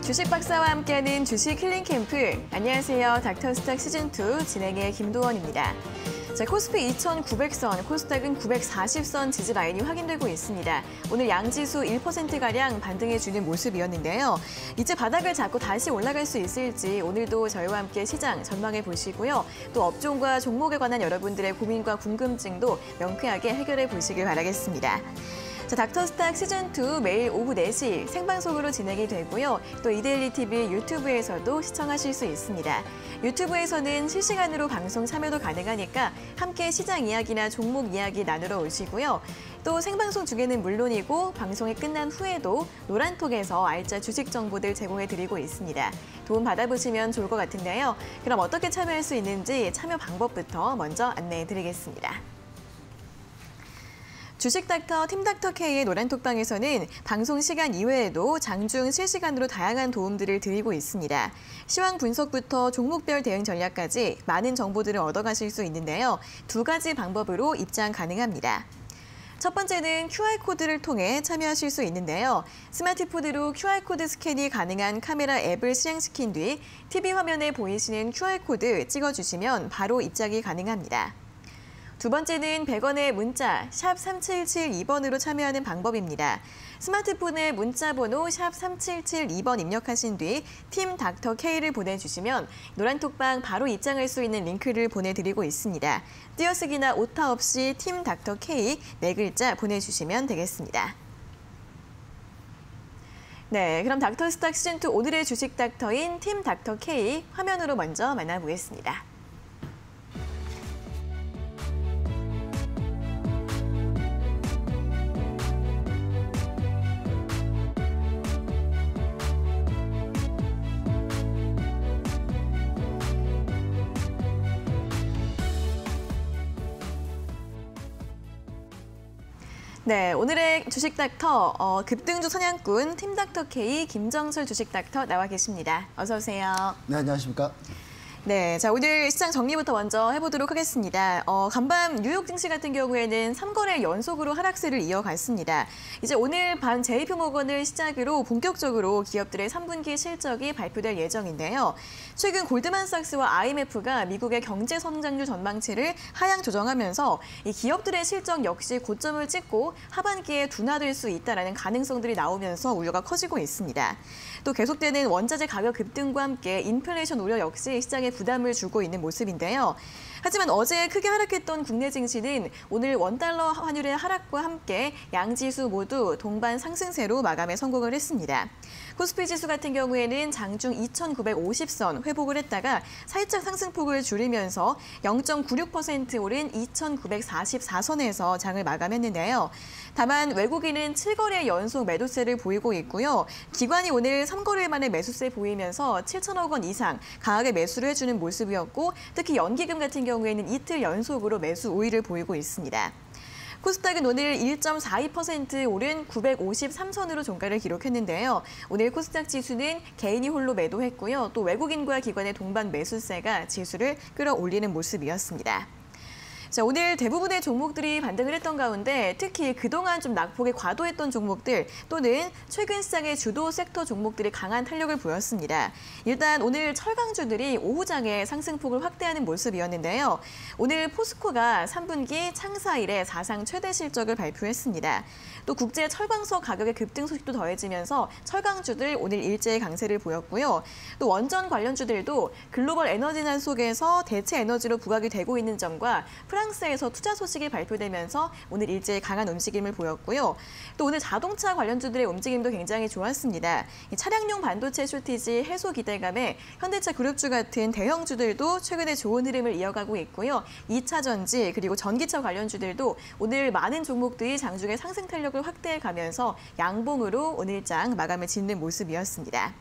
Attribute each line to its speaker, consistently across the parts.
Speaker 1: 주식 박사와 함께하는 주식 힐링 캠프. 안녕하세요. 닥터스탁 시즌2 진행의 김도원입니다. 자, 코스피 2,900선, 코스닥은 940선 지지 라인이 확인되고 있습니다. 오늘 양지수 1%가량 반등해주는 모습이었는데요. 이제 바닥을 잡고 다시 올라갈 수 있을지 오늘도 저희와 함께 시장 전망해 보시고요. 또 업종과 종목에 관한 여러분들의 고민과 궁금증도 명쾌하게 해결해 보시길 바라겠습니다. 자, 닥터스탁 시즌2 매일 오후 4시 생방송으로 진행이 되고요. 또 이데일리 TV 유튜브에서도 시청하실 수 있습니다. 유튜브에서는 실시간으로 방송 참여도 가능하니까 함께 시장 이야기나 종목 이야기 나누러 오시고요. 또 생방송 중에는 물론이고 방송이 끝난 후에도 노란톡에서 알짜 주식 정보들 제공해드리고 있습니다. 도움 받아보시면 좋을 것 같은데요. 그럼 어떻게 참여할 수 있는지 참여 방법부터 먼저 안내해드리겠습니다. 주식닥터 팀닥터K의 노란톡방에서는 방송 시간 이외에도 장중 실시간으로 다양한 도움들을 드리고 있습니다. 시황 분석부터 종목별 대응 전략까지 많은 정보들을 얻어가실 수 있는데요. 두 가지 방법으로 입장 가능합니다. 첫 번째는 QR코드를 통해 참여하실 수 있는데요. 스마트폰으로 QR코드 스캔이 가능한 카메라 앱을 실행시킨 뒤 TV 화면에 보이시는 QR코드 찍어주시면 바로 입장이 가능합니다. 두 번째는 100원의 문자 샵 3772번으로 참여하는 방법입니다. 스마트폰에 문자 번호 샵 3772번 입력하신 뒤 팀 닥터 K를 보내주시면 노란톡방 바로 입장할 수 있는 링크를 보내드리고 있습니다. 띄어쓰기나 오타 없이 팀 닥터 K 4글자 보내주시면 되겠습니다. 네, 그럼 닥터스탁 시즌2 오늘의 주식 닥터인 팀 닥터 K 화면으로 먼저 만나보겠습니다. 네, 오늘의 주식 닥터 급등주 선양꾼 팀 닥터 K 김정철 주식 닥터 나와 계십니다. 어서 오세요.
Speaker 2: 네, 안녕하십니까?
Speaker 1: 네, 자 오늘 시장 정리부터 먼저 해보도록 하겠습니다. 간밤 뉴욕 증시 같은 경우에는 3거래 연속으로 하락세를 이어갔습니다. 이제 오늘 밤 JP모건을 시작으로 본격적으로 기업들의 3분기 실적이 발표될 예정인데요. 최근 골드만삭스와 IMF가 미국의 경제 성장률 전망치를 하향 조정하면서 이 기업들의 실적 역시 고점을 찍고 하반기에 둔화될 수 있다는 가능성들이 나오면서 우려가 커지고 있습니다. 또 계속되는 원자재 가격 급등과 함께 인플레이션 우려 역시 시장에 부담을 주고 있는 모습인데요. 하지만 어제 크게 하락했던 국내 증시는 오늘 원달러 환율의 하락과 함께 양지수 모두 동반 상승세로 마감에 성공을 했습니다. 코스피 지수 같은 경우에는 장중 2,950선 회복을 했다가 살짝 상승폭을 줄이면서 0.96% 오른 2,944선에서 장을 마감했는데요. 다만 외국인은 7거래 연속 매도세를 보이고 있고요. 기관이 오늘 3거래 만에 매수세 보이면서 7천억 원 이상 강하게 매수를 해주는 모습이었고 특히 연기금 같은 경우에는 이틀 연속으로 매수 우위를 보이고 있습니다. 코스닥은 오늘 1.42% 오른 953선으로 종가를 기록했는데요. 오늘 코스닥 지수는 개인이 홀로 매도했고요. 또 외국인과 기관의 동반 매수세가 지수를 끌어올리는 모습이었습니다. 자, 오늘 대부분의 종목들이 반등을 했던 가운데 특히 그동안 좀 낙폭이 과도했던 종목들 또는 최근 시장의 주도 섹터 종목들이 강한 탄력을 보였습니다. 일단 오늘 철강주들이 오후장에 상승폭을 확대하는 모습이었는데요. 오늘 포스코가 3분기 창사 이래 사상 최대 실적을 발표했습니다. 또 국제 철광석 가격의 급등 소식도 더해지면서 철강주들 오늘 일제히 강세를 보였고요. 또 원전 관련주들도 글로벌 에너지난 속에서 대체 에너지로 부각이 되고 있는 점과 프랑스에서 투자 소식이 발표되면서 오늘 일제히 강한 움직임을 보였고요. 또 오늘 자동차 관련주들의 움직임도 굉장히 좋았습니다. 차량용 반도체 쇼티지 해소 기대감에 현대차 그룹주 같은 대형주들도 최근에 좋은 흐름을 이어가고 있고요. 2차 전지 그리고 전기차 관련주들도 오늘 많은 종목들이 장중에 상승 탄력을 확대해가면서 양봉으로 오늘장 마감을 짓는 모습이었습니다.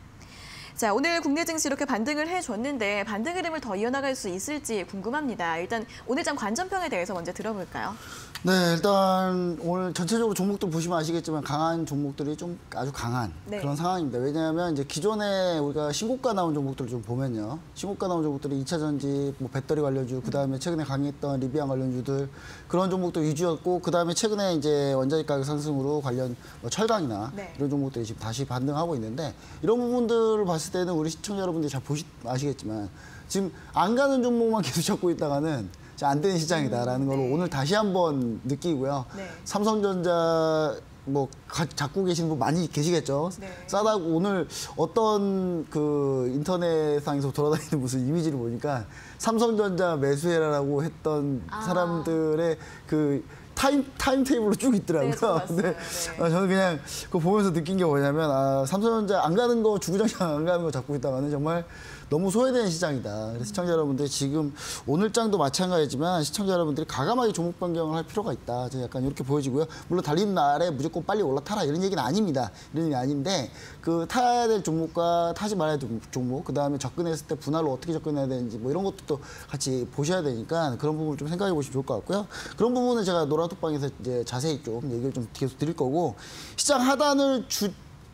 Speaker 1: 자, 오늘 국내 증시 이렇게 반등을 해줬는데 반등 흐름을 더 이어나갈 수 있을지 궁금합니다. 일단 오늘장 관전평에 대해서 먼저 들어볼까요?
Speaker 2: 네, 일단 오늘 전체적으로 종목들 보시면 아시겠지만 강한 종목들이 좀 아주 강한
Speaker 1: 네.
Speaker 2: 그런 상황입니다. 왜냐하면 이제 기존에 우리가 신고가 나온 종목들을 좀 보면요. 신고가 나온 종목들이 2차 전지, 뭐 배터리 관련주, 그다음에 최근에 강했던 리비안 관련주들 그런 종목들 위주였고 그다음에 최근에 이제 원자재 가격 상승으로 관련 뭐 철강이나
Speaker 1: 네.
Speaker 2: 이런 종목들이 지금 다시 반등하고 있는데 이런 부분들을 봤을 때는 우리 시청자 여러분들이 잘 아시겠지만 지금 안 가는 종목만 계속 잡고 있다가는 안 되는 시장이다라는 걸
Speaker 1: 네.
Speaker 2: 오늘 다시 한번 느끼고요.
Speaker 1: 네.
Speaker 2: 삼성전자 뭐 잡고 계시는 분 많이 계시겠죠.
Speaker 1: 네.
Speaker 2: 싸다고 오늘 어떤 그 인터넷상에서 돌아다니는 무슨 이미지를 보니까 삼성전자 매수해라라고 했던 사람들의 그 타임테이블로 쭉 있더라고요.
Speaker 1: 네, 저 봤어요.
Speaker 2: 근데
Speaker 1: 네.
Speaker 2: 저는 그냥 그거 보면서 느낀 게 뭐냐면 삼성전자 안 가는 거 주구장창 안 가는 거 잡고 있다가는 정말 너무 소외된 시장이다. 그래서 시청자 여러분들 지금 오늘장도 마찬가지지만 시청자 여러분들이 과감하게 종목 변경을 할 필요가 있다. 저는 약간 이렇게 보여지고요. 물론 달리는 날에 무조건 빨리 올라타라 이런 얘기는 아닙니다. 이런 얘기 아닌데 그 타야 될 종목과 타지 말아야 될 종목, 그 다음에 접근했을 때 분할로 어떻게 접근해야 되는지 뭐 이런 것도 또 같이 보셔야 되니까 그런 부분을 좀 생각해 보시면 좋을 것 같고요. 그런 부분은 제가 노란톡방에서 이제 자세히 좀 얘기를 좀 계속 드릴 거고 시장 하단을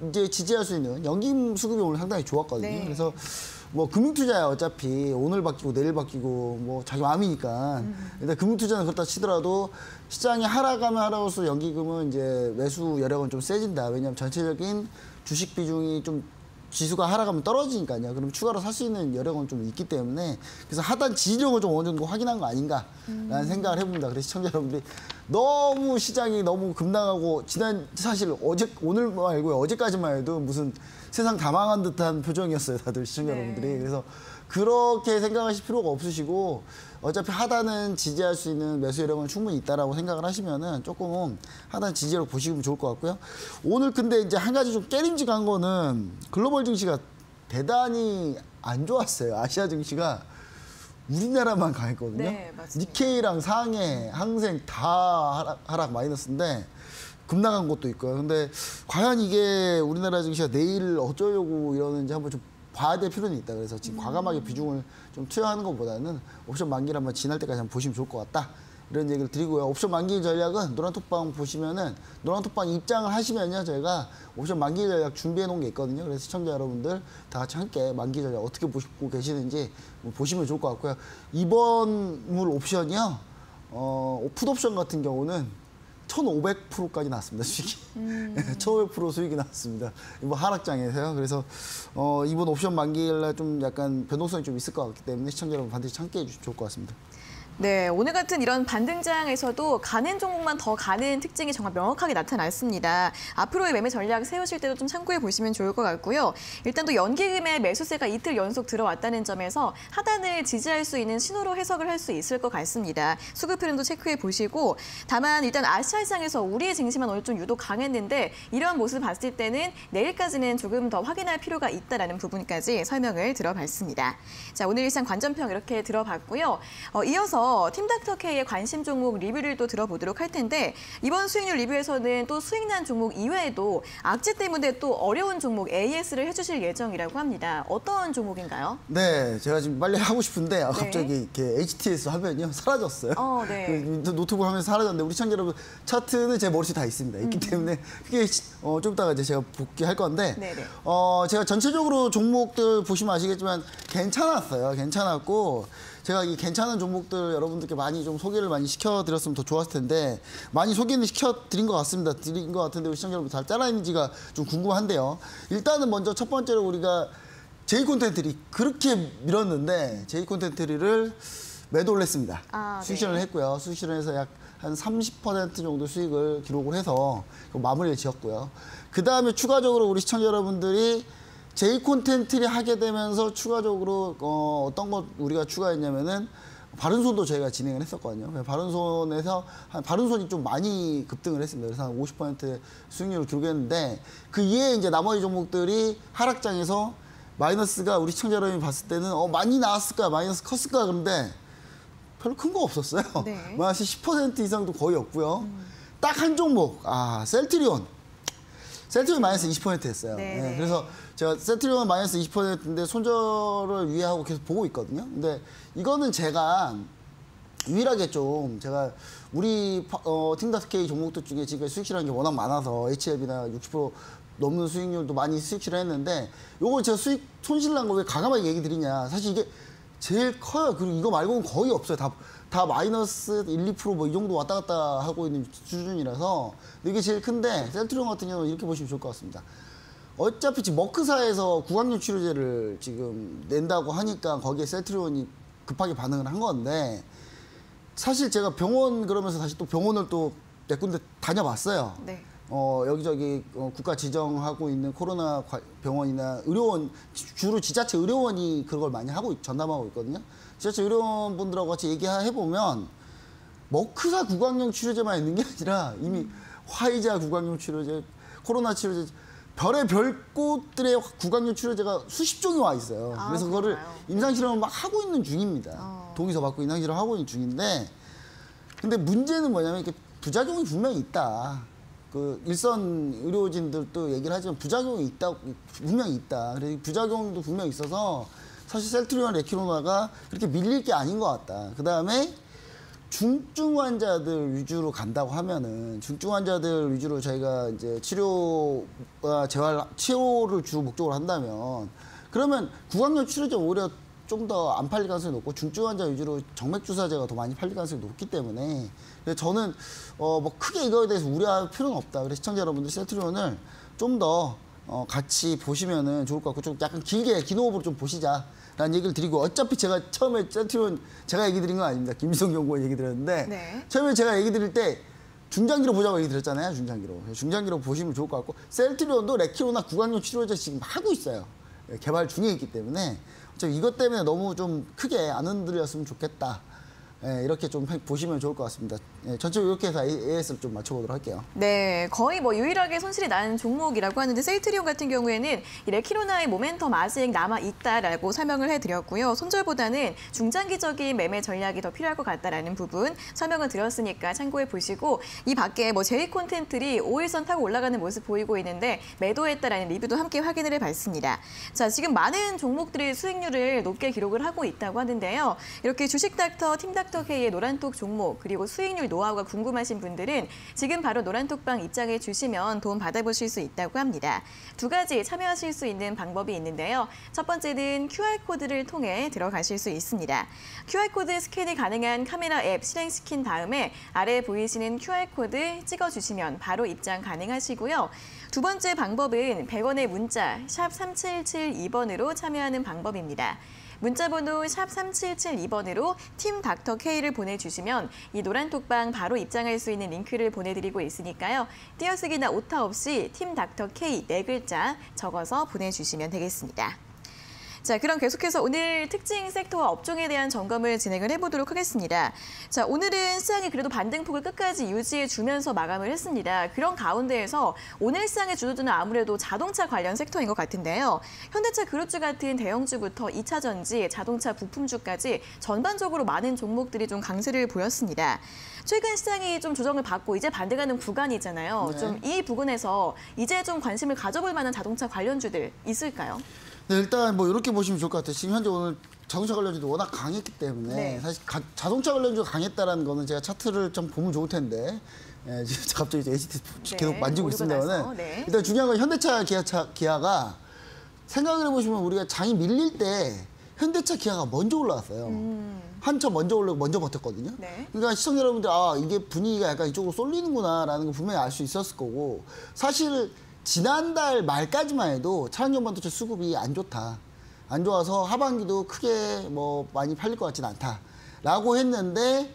Speaker 2: 이제 지지할 수 있는 연금 수급이 오늘 상당히 좋았거든요.
Speaker 1: 네.
Speaker 2: 그래서 뭐 금융투자야 어차피 오늘 바뀌고 내일 바뀌고 뭐 자기 마음이니까 일단 금융투자는 그렇다 치더라도 시장이 하락하면 하락할수록 연기금은 이제 매수 여력은 좀 세진다. 왜냐하면 전체적인 주식 비중이 좀 지수가 하락하면 떨어지니까요. 그럼 추가로 살 수 있는 여력은 좀 있기 때문에 그래서 하단 지지력을 좀 어느 정도 확인한 거 아닌가라는 생각을 해봅니다. 그래서 시청자 여러분들이 너무 시장이 너무 급락하고 사실 오늘 말고요. 어제까지만 해도 무슨 세상 다 망한 듯한 표정이었어요. 다들 시청자
Speaker 1: 네.
Speaker 2: 여러분들이. 그래서 그렇게 생각하실 필요가 없으시고 어차피 하단은 지지할 수 있는 매수 여력은 충분히 있다라고 생각을 하시면은 조금 하단 지지력 보시면 좋을 것 같고요. 오늘 근데 이제 한 가지 좀 깨림직한 거는 글로벌 증시가 대단히 안 좋았어요. 아시아 증시가 우리나라만 강했거든요.
Speaker 1: 네, 맞습니다.
Speaker 2: 니케이랑 상해, 항생 다 하락 마이너스인데 급락한 것도 있고요. 근데 과연 이게 우리나라 증시가 내일 어쩌려고 이러는지 한번 좀 봐야 될 필요는 있다. 그래서 지금 과감하게 비중을 좀 투여하는 것보다는 옵션 만기를 한번 지날 때까지 한번 보시면 좋을 것 같다. 이런 얘기를 드리고요. 옵션 만기 전략은 노란톡방 보시면은 노란톡방 입장을 하시면요. 저희가 옵션 만기 전략 준비해 놓은 게 있거든요. 그래서 시청자 여러분들 다 같이 함께 만기 전략 어떻게 보시고 계시는지 보시면 좋을 것 같고요. 이번 물 옵션이요. 풋옵션 같은 경우는 1,500%까지 나왔습니다, 수익이. 1,500% 수익이 나왔습니다. 이번 하락장에서요. 그래서 이번 옵션 만기일날 좀 약간 변동성이 좀 있을 것 같기 때문에 시청자 여러분 반드시 참고해 주시면 좋을 것 같습니다.
Speaker 1: 네, 오늘 같은 이런 반등장에서도 가는 종목만 더 가는 특징이 정말 명확하게 나타났습니다. 앞으로의 매매 전략 세우실 때도 좀 참고해 보시면 좋을 것 같고요. 일단 또 연기금의 매수세가 이틀 연속 들어왔다는 점에서 하단을 지지할 수 있는 신호로 해석을 할 수 있을 것 같습니다. 수급 흐름도 체크해 보시고 다만 일단 아시아 시장에서 우리의 증시만 오늘 좀 유독 강했는데 이런 모습을 봤을 때는 내일까지는 조금 더 확인할 필요가 있다는 부분까지 설명을 들어봤습니다. 자, 오늘 일상 관전평 이렇게 들어봤고요. 이어서 팀닥터K의 관심 종목 리뷰를 또 들어보도록 할 텐데 이번 수익률 리뷰에서는 또 수익난 종목 이외에도 악재 때문에 또 어려운 종목 AS를 해주실 예정이라고 합니다. 어떤 종목인가요?
Speaker 2: 네, 제가 지금 빨리 하고 싶은데 갑자기 이렇게 HTS 화면이요 사라졌어요.
Speaker 1: 네.
Speaker 2: 그 노트북 화면이 사라졌는데 우리 시청자 여러분 차트는 제 머릿속에 다 있습니다. 있기 때문에 그게 좀 이따가 이제 제가 복귀할 건데
Speaker 1: 네네.
Speaker 2: 제가 전체적으로 종목들 보시면 아시겠지만 괜찮았어요. 괜찮았고 제가 이 괜찮은 종목들 여러분들께 많이 좀 소개를 많이 시켜드렸으면 더 좋았을 텐데 많이 소개는 시켜드린 것 같습니다. 드린 것 같은데 우리 시청자 여러분 잘 따라했는지가 좀 궁금한데요. 일단은 먼저 첫 번째로 우리가 J콘텐트리 그렇게 밀었는데 J콘텐트리를 매도를 했습니다. 수익 실현을 했고요. 수익 실현해서 약 한 30% 정도 수익을 기록을 해서 마무리를 지었고요. 그 다음에 추가적으로 우리 시청자 여러분들이 J콘텐트리 하게 되면서 추가적으로 어떤 것 우리가 추가했냐면은 바른손도 저희가 진행을 했었거든요. 바른손에서 바른손이 좀 많이 급등을 했습니다. 그래서 한 50% 수익률을 기록했는데 그 이외에 이제 나머지 종목들이 하락장에서 마이너스가 우리 시청자 여러분이 봤을 때는 많이 나왔을까 마이너스 컸을까 그런데 별로 큰 거 없었어요.
Speaker 1: 네.
Speaker 2: 마이너스 10% 이상도 거의 없고요. 딱 한 종목 셀트리온 마이너스 20% 했어요. 네, 그래서 제가 셀트리온 마이너스 20%인데 손절을 위해하고 계속 보고 있거든요. 근데 이거는 제가 유일하게 좀 제가 우리 팀다스케이 종목들 중에 지금 수익 실한 게 워낙 많아서 HLB나 60% 넘는 수익률도 많이 수익 실을 했는데 요걸 제가 수익 손실 난 거 왜 과감하게 얘기 드리냐. 사실 이게 제일 커요. 그리고 이거 말고는 거의 없어요. 다 마이너스 1, 2% 뭐 이 정도 왔다 갔다 하고 있는 수준이라서 이게 제일 큰데 셀트리온 같은 경우는 이렇게 보시면 좋을 것 같습니다. 어차피 지금 머크사에서 구강용 치료제를 지금 낸다고 하니까 거기에 셀트리온이 급하게 반응을 한 건데 사실 제가 병원 그러면서 다시 또 병원을 또 몇 군데 다녀봤어요.
Speaker 1: 네.
Speaker 2: 여기저기 국가 지정하고 있는 코로나 병원이나 의료원, 주로 지자체 의료원이 그걸 많이 전담하고 있거든요. 지자체 의료원 분들하고 같이 얘기해보면 머크사 구강용 치료제만 있는 게 아니라 이미 화이자 구강용 치료제, 코로나 치료제, 별의 곳들의 구강용 치료제가 수십 종이 와 있어요. 그래서 그거를 임상실험을 막 하고 있는 중입니다. 동의서 받고 임상실험 하고 있는 중인데 근데 문제는 뭐냐면 이게 부작용이 분명히 있다. 그 일선 의료진들도 얘기를 하지만 부작용이 있다, 분명히 있다. 그래서 부작용도 분명히 있어서 사실 셀트리온, 레키노나가 그렇게 밀릴 게 아닌 것 같다. 그 다음에 중증 환자들 위주로 간다고 하면은 중증 환자들 위주로 저희가 이제 치료를 주로 목적으로 한다면 그러면 구강용 치료제 오히려 좀 더 안 팔릴 가능성이 높고 중증 환자 위주로 정맥 주사제가 더 많이 팔릴 가능성이 높기 때문에 저는 뭐 크게 이거에 대해서 우려할 필요는 없다. 그래서 시청자 여러분들 셀트리온을 좀 더 같이 보시면은 좋을 것 같고 좀 약간 길게 긴 호흡으로 좀 보시자라는 얘기를 드리고 어차피 제가 처음에 셀트리온 제가 얘기 드린 건 아닙니다. 김희성 연구원 얘기 드렸는데
Speaker 1: 네.
Speaker 2: 처음에 제가 얘기 드릴 때 중장기로 보자고 얘기 드렸잖아요. 중장기로 보시면 좋을 것 같고 셀트리온도 레키노나 구강용 치료제 지금 하고 있어요. 개발 중에 있기 때문에 이것 때문에 너무 좀 크게 안 흔들렸으면 좋겠다. 이렇게 좀 보시면 좋을 것 같습니다. 전체적으로 이렇게 해서 AS를 좀 맞춰보도록 할게요.
Speaker 1: 네, 거의 뭐 유일하게 손실이 난 종목이라고 하는데 셀트리온 같은 경우에는 이 레키노나의 모멘텀 아직 남아있다라고 설명을 해드렸고요. 손절보다는 중장기적인 매매 전략이 더 필요할 것 같다라는 부분 설명을 드렸으니까 참고해 보시고 이 밖에 뭐 제이 콘텐트리 5일선 타고 올라가는 모습 보이고 있는데 매도했다라는 리뷰도 함께 확인을 해봤습니다. 자, 지금 많은 종목들이 수익률을 높게 기록을 하고 있다고 하는데요. 이렇게 주식닥터, 팀닥터K의 노란톡 종목 그리고 수익률 노하우가 궁금하신 분들은 지금 바로 노란톡방 입장해 주시면 도움 받아보실 수 있다고 합니다. 두 가지 참여하실 수 있는 방법이 있는데요. 첫 번째는 QR코드를 통해 들어가실 수 있습니다. QR코드 스캔이 가능한 카메라 앱 실행시킨 다음에 아래에 보이시는 QR코드 찍어주시면 바로 입장 가능하시고요. 두 번째 방법은 100원의 문자 샵 3772번으로 참여하는 방법입니다. 문자번호 샵 3772번으로 팀 닥터 K를 보내주시면 이 노란톡방 바로 입장할 수 있는 링크를 보내드리고 있으니까요. 띄어쓰기나 오타 없이 팀 닥터 K 4글자 적어서 보내주시면 되겠습니다. 자, 그럼 계속해서 오늘 특징 섹터와 업종에 대한 점검을 진행을 해보도록 하겠습니다. 자, 오늘은 시장이 그래도 반등폭을 끝까지 유지해주면서 마감을 했습니다. 그런 가운데에서 오늘 시장의 주도주는 아무래도 자동차 관련 섹터인 것 같은데요. 현대차 그룹주 같은 대형주부터 2차 전지, 자동차 부품주까지 전반적으로 많은 종목들이 좀 강세를 보였습니다. 최근 시장이 좀 조정을 받고 이제 반등하는 구간이잖아요.
Speaker 2: 네.
Speaker 1: 좀 이 부분에서 이제 좀 관심을 가져볼 만한 자동차 관련주들 있을까요?
Speaker 2: 네, 일단 뭐 이렇게 보시면 좋을 것 같아요. 지금 현재 오늘 자동차 관련주도 워낙 강했기 때문에
Speaker 1: 네.
Speaker 2: 사실 자동차 관련주가 강했다라는 거는 제가 차트를 좀 보면 좋을 텐데 지금 갑자기 이제 HT 계속 만지고 있습니다만은
Speaker 1: 네.
Speaker 2: 일단 중요한 건 현대차, 기아가 생각을 해보시면 우리가 장이 밀릴 때 현대차, 기아가 먼저 올라왔어요. 한참 먼저 올라고 먼저 버텼거든요.
Speaker 1: 네.
Speaker 2: 그러니까 시청자 여러분들 이게 분위기가 약간 이쪽으로 쏠리는구나라는 거 분명히 알 수 있었을 거고 사실 지난달 말까지만 해도 차량용 반도체 수급이 안 좋다. 안 좋아서 하반기도 크게 뭐 많이 팔릴 것 같지는 않다라고 했는데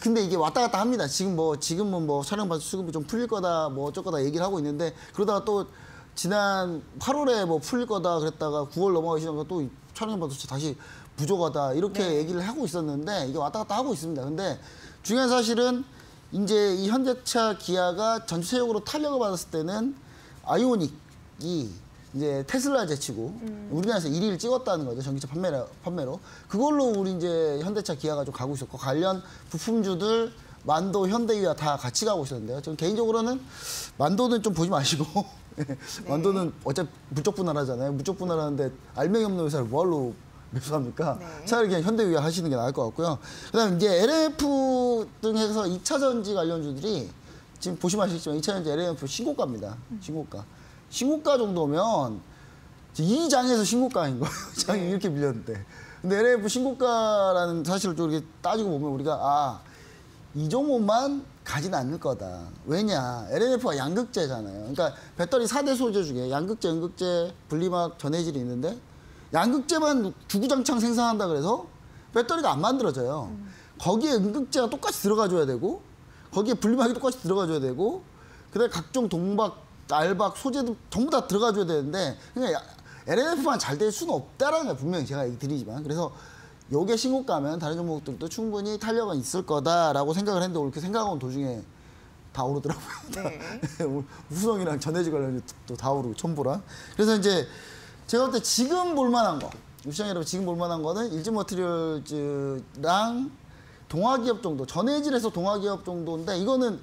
Speaker 2: 근데 이게 왔다 갔다 합니다. 지금은 뭐 차량 반도체 수급이 좀 풀릴 거다 뭐 어쩔 거다 얘기를 하고 있는데 그러다가 또 지난 8월에 뭐 풀릴 거다 그랬다가 9월 넘어가기 시작하니까 또 차량 반도체 다시 부족하다 이렇게 얘기를 하고 있었는데 이게 왔다 갔다 하고 있습니다. 근데 중요한 사실은 이제 이 현대차, 기아가 전체적으로 탄력을 받았을 때는 아이오닉이 이제 테슬라 제치고 우리나라에서 1위를 찍었다는 거죠. 전기차 판매로. 그걸로 우리 이제 현대차, 기아가 좀 가고 있었고 관련 부품주들 만도, 현대위와 다 같이 가고 있었는데요. 저는 개인적으로는 만도는 좀 보지 마시고 만도는 어차피 무적 분할하잖아요. 무적 분할하는데 알맹이 없는 회사를 뭐하러 매수합니까?
Speaker 1: 네.
Speaker 2: 차라리 그냥 현대위아 하시는 게 나을 것 같고요. 그다음에 이제 LNF 등에서 2차 전지 관련주들이 지금 보시면 아시겠지만 2차 전지 LNF 신고가입니다. 신고가. 신고가 정도면 이 장에서 신고가인 거예요. 장이
Speaker 1: 네.
Speaker 2: 이렇게 밀렸는데. 근데 LNF 신고가라는 사실을 좀 이렇게 따지고 보면 우리가 이 종목만 가진 않을 거다. 왜냐? LNF가 양극재잖아요. 그러니까 배터리 4대 소재 중에 양극재, 음극재, 분리막, 전해질이 있는데 양극재만 주구장창 생산한다 그래서 배터리가 안 만들어져요. 거기에 음극재가 똑같이 들어가줘야 되고 거기에 분리막이 똑같이 들어가줘야 되고 그다음에 각종 동박, 알박, 소재도 전부 다 들어가줘야 되는데 그냥 LNF만 잘 될 수는 없다라는 걸 분명히 제가 얘기 드리지만 그래서 요게 신고가면 다른 종목들도 충분히 탄력은 있을 거다라고 생각을 했는데 이렇게 생각하는 도중에 다 오르더라고요.
Speaker 1: 네.
Speaker 2: 우수성이랑 전해질 관련이 또 다 오르고 첨보랑. 그래서 이제 제가 볼 때 지금 볼만한 거, 시장 여러분 지금 볼만한 거는 일진머티리얼즈랑 동아기업 정도, 전해질에서 동아기업 정도인데 이거는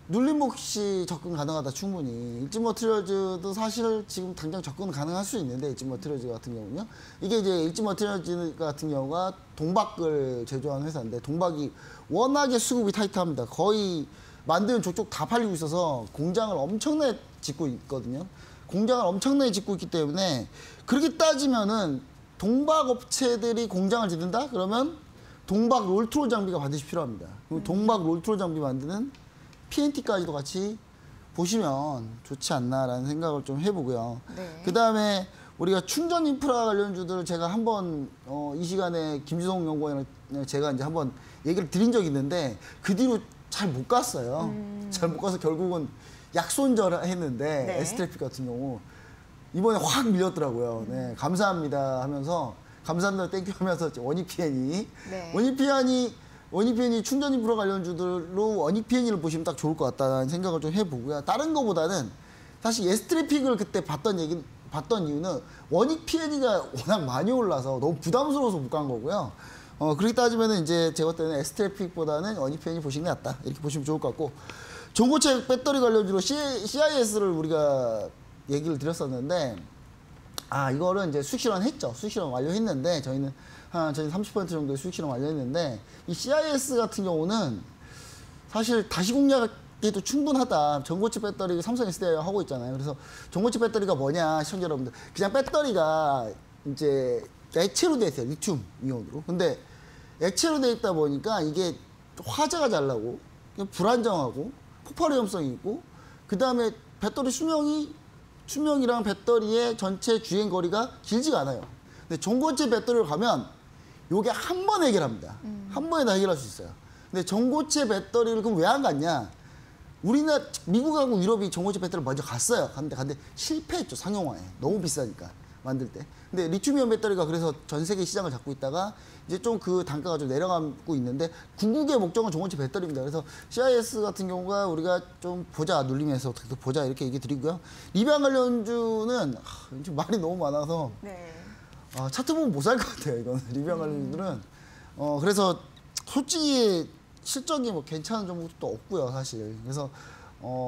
Speaker 2: 눌림목시 접근 가능하다 충분히. 일진머티리얼즈도 사실 지금 당장 접근 가능할 수 있는데 일진머티리얼즈 같은 경우는요. 이게 이제 일진머티리얼즈 같은 경우가 동박을 제조하는 회사인데 동박이 워낙에 수급이 타이트합니다. 거의 만드는 족족 다 팔리고 있어서 공장을 엄청나게 짓고 있거든요. 공장을 엄청나게 짓고 있기 때문에 그렇게 따지면은 동박 업체들이 공장을 짓는다? 그러면 동박 롤트롤 장비가 반드시 필요합니다. 그리고 동박 롤트롤 장비 만드는 PNT까지도 같이 보시면 좋지 않나라는 생각을 좀 해보고요.
Speaker 1: 네.
Speaker 2: 그 다음에 우리가 충전 인프라 관련주들을 제가 한번 이 시간에 김지성 연구원이랑 제가 이제 한번 얘기를 드린 적이 있는데 그 뒤로 잘 못 갔어요. 잘 못 가서 결국은 약손절했는데
Speaker 1: 네.
Speaker 2: S트래픽 같은 경우 이번에 확 밀렸더라고요. 네, 감사합니다 하면서 감사합니다 땡큐 하면서 원익PN이
Speaker 1: 네.
Speaker 2: 원익PN이 충전 인프라 관련주들로 원익PN을 보시면 딱 좋을 것 같다는 생각을 좀 해보고요. 다른 거보다는 사실 S트래픽을 그때 봤던 이유는 원익PN이가 워낙 많이 올라서 너무 부담스러워서 못 간 거고요. 그렇게 따지면은 이제 제가 때는 S트래픽보다는 원익PN이 보시는 게 낫다. 이렇게 보시면 좋을 것 같고. 전고체 배터리 관련주로 CIS를 우리가 얘기를 드렸었는데, 이거를 이제 수익 실현했죠. 수익 실현 완료했는데, 저희는 30% 정도의 수익 실현 완료했는데, 이 CIS 같은 경우는 사실 다시 공략해도 충분하다. 전고체 배터리 삼성 SDI 하고 있잖아요. 그래서 전고체 배터리가 뭐냐, 시청자 여러분들. 그냥 배터리가 이제 액체로 돼 있어요. 리튬 이온으로. 근데 액체로 돼 있다 보니까 이게 화재가 잘 나고, 불안정하고, 폭발 위험성이 있고, 그 다음에 배터리 수명이랑 배터리의 전체 주행 거리가 길지가 않아요. 근데 전고체 배터리를 가면 요게 한 번에 해결합니다. 한 번에 다 해결할 수 있어요. 근데 전고체 배터리를 그럼 왜 안 갔냐? 우리나라, 미국하고 유럽이 전고체 배터리를 먼저 갔어요. 근데 실패했죠, 상용화에. 너무 비싸니까, 만들 때. 근데 리튬이온 배터리가 그래서 전 세계 시장을 잡고 있다가 이제 좀 그 단가가 좀 내려가고 있는데 궁극의 목적은 전고체 배터리입니다. 그래서 CIS 같은 경우가 우리가 좀 보자, 눌림에서 어떻게 보자 이렇게 얘기 드리고요. 리비안 관련주는 좀 말이 너무 많아서
Speaker 1: 네.
Speaker 2: 차트 보면 못 살 것 같아요. 이거는 리비안 관련주들은 그래서 솔직히 실적이 뭐 괜찮은 종목도 없고요, 사실. 그래서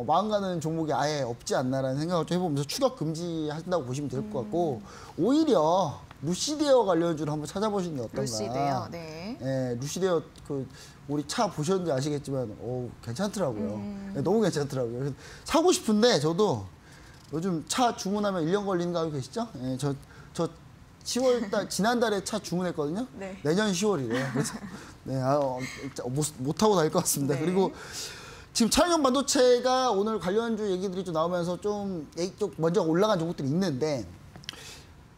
Speaker 2: 마음 가는 종목이 아예 없지 않나라는 생각을 좀 해보면서 추격 금지한다고 보시면 될 것 같고 오히려 루시데어 관련주를 한번 찾아보시는 게 어떤가.
Speaker 1: 루시데어, 네.
Speaker 2: 예, 루시데어 우리 차 보셨는지 아시겠지만 괜찮더라고요. 네, 너무 괜찮더라고요. 그래서 사고 싶은데 저도 요즘 차 주문하면 1년 걸리는 거 알고 계시죠? 예, 저 10월달 지난달에 차 주문했거든요.
Speaker 1: 네.
Speaker 2: 내년 10월이래요. 그래서 네, 못 타고 다닐 것 같습니다.
Speaker 1: 네.
Speaker 2: 그리고 지금 차량용 반도체가 오늘 관련주 얘기들이 좀 나오면서 좀 먼저 올라간 종목들이 있는데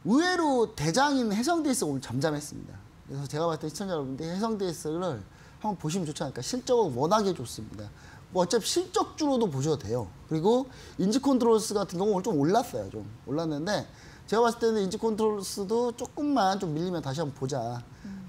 Speaker 2: 의외로 대장인 해성DS가 오늘 잠잠했습니다. 그래서 제가 봤을 때 시청자 여러분들 해성DS를 한번 보시면 좋지 않을까. 실적은 워낙에 좋습니다. 뭐 어차피 실적주로도 보셔도 돼요. 그리고 인지컨트롤스 같은 경우 오늘 좀 올랐어요. 좀 올랐는데 제가 봤을 때는 인지컨트롤스도 조금만 좀 밀리면 다시 한번 보자.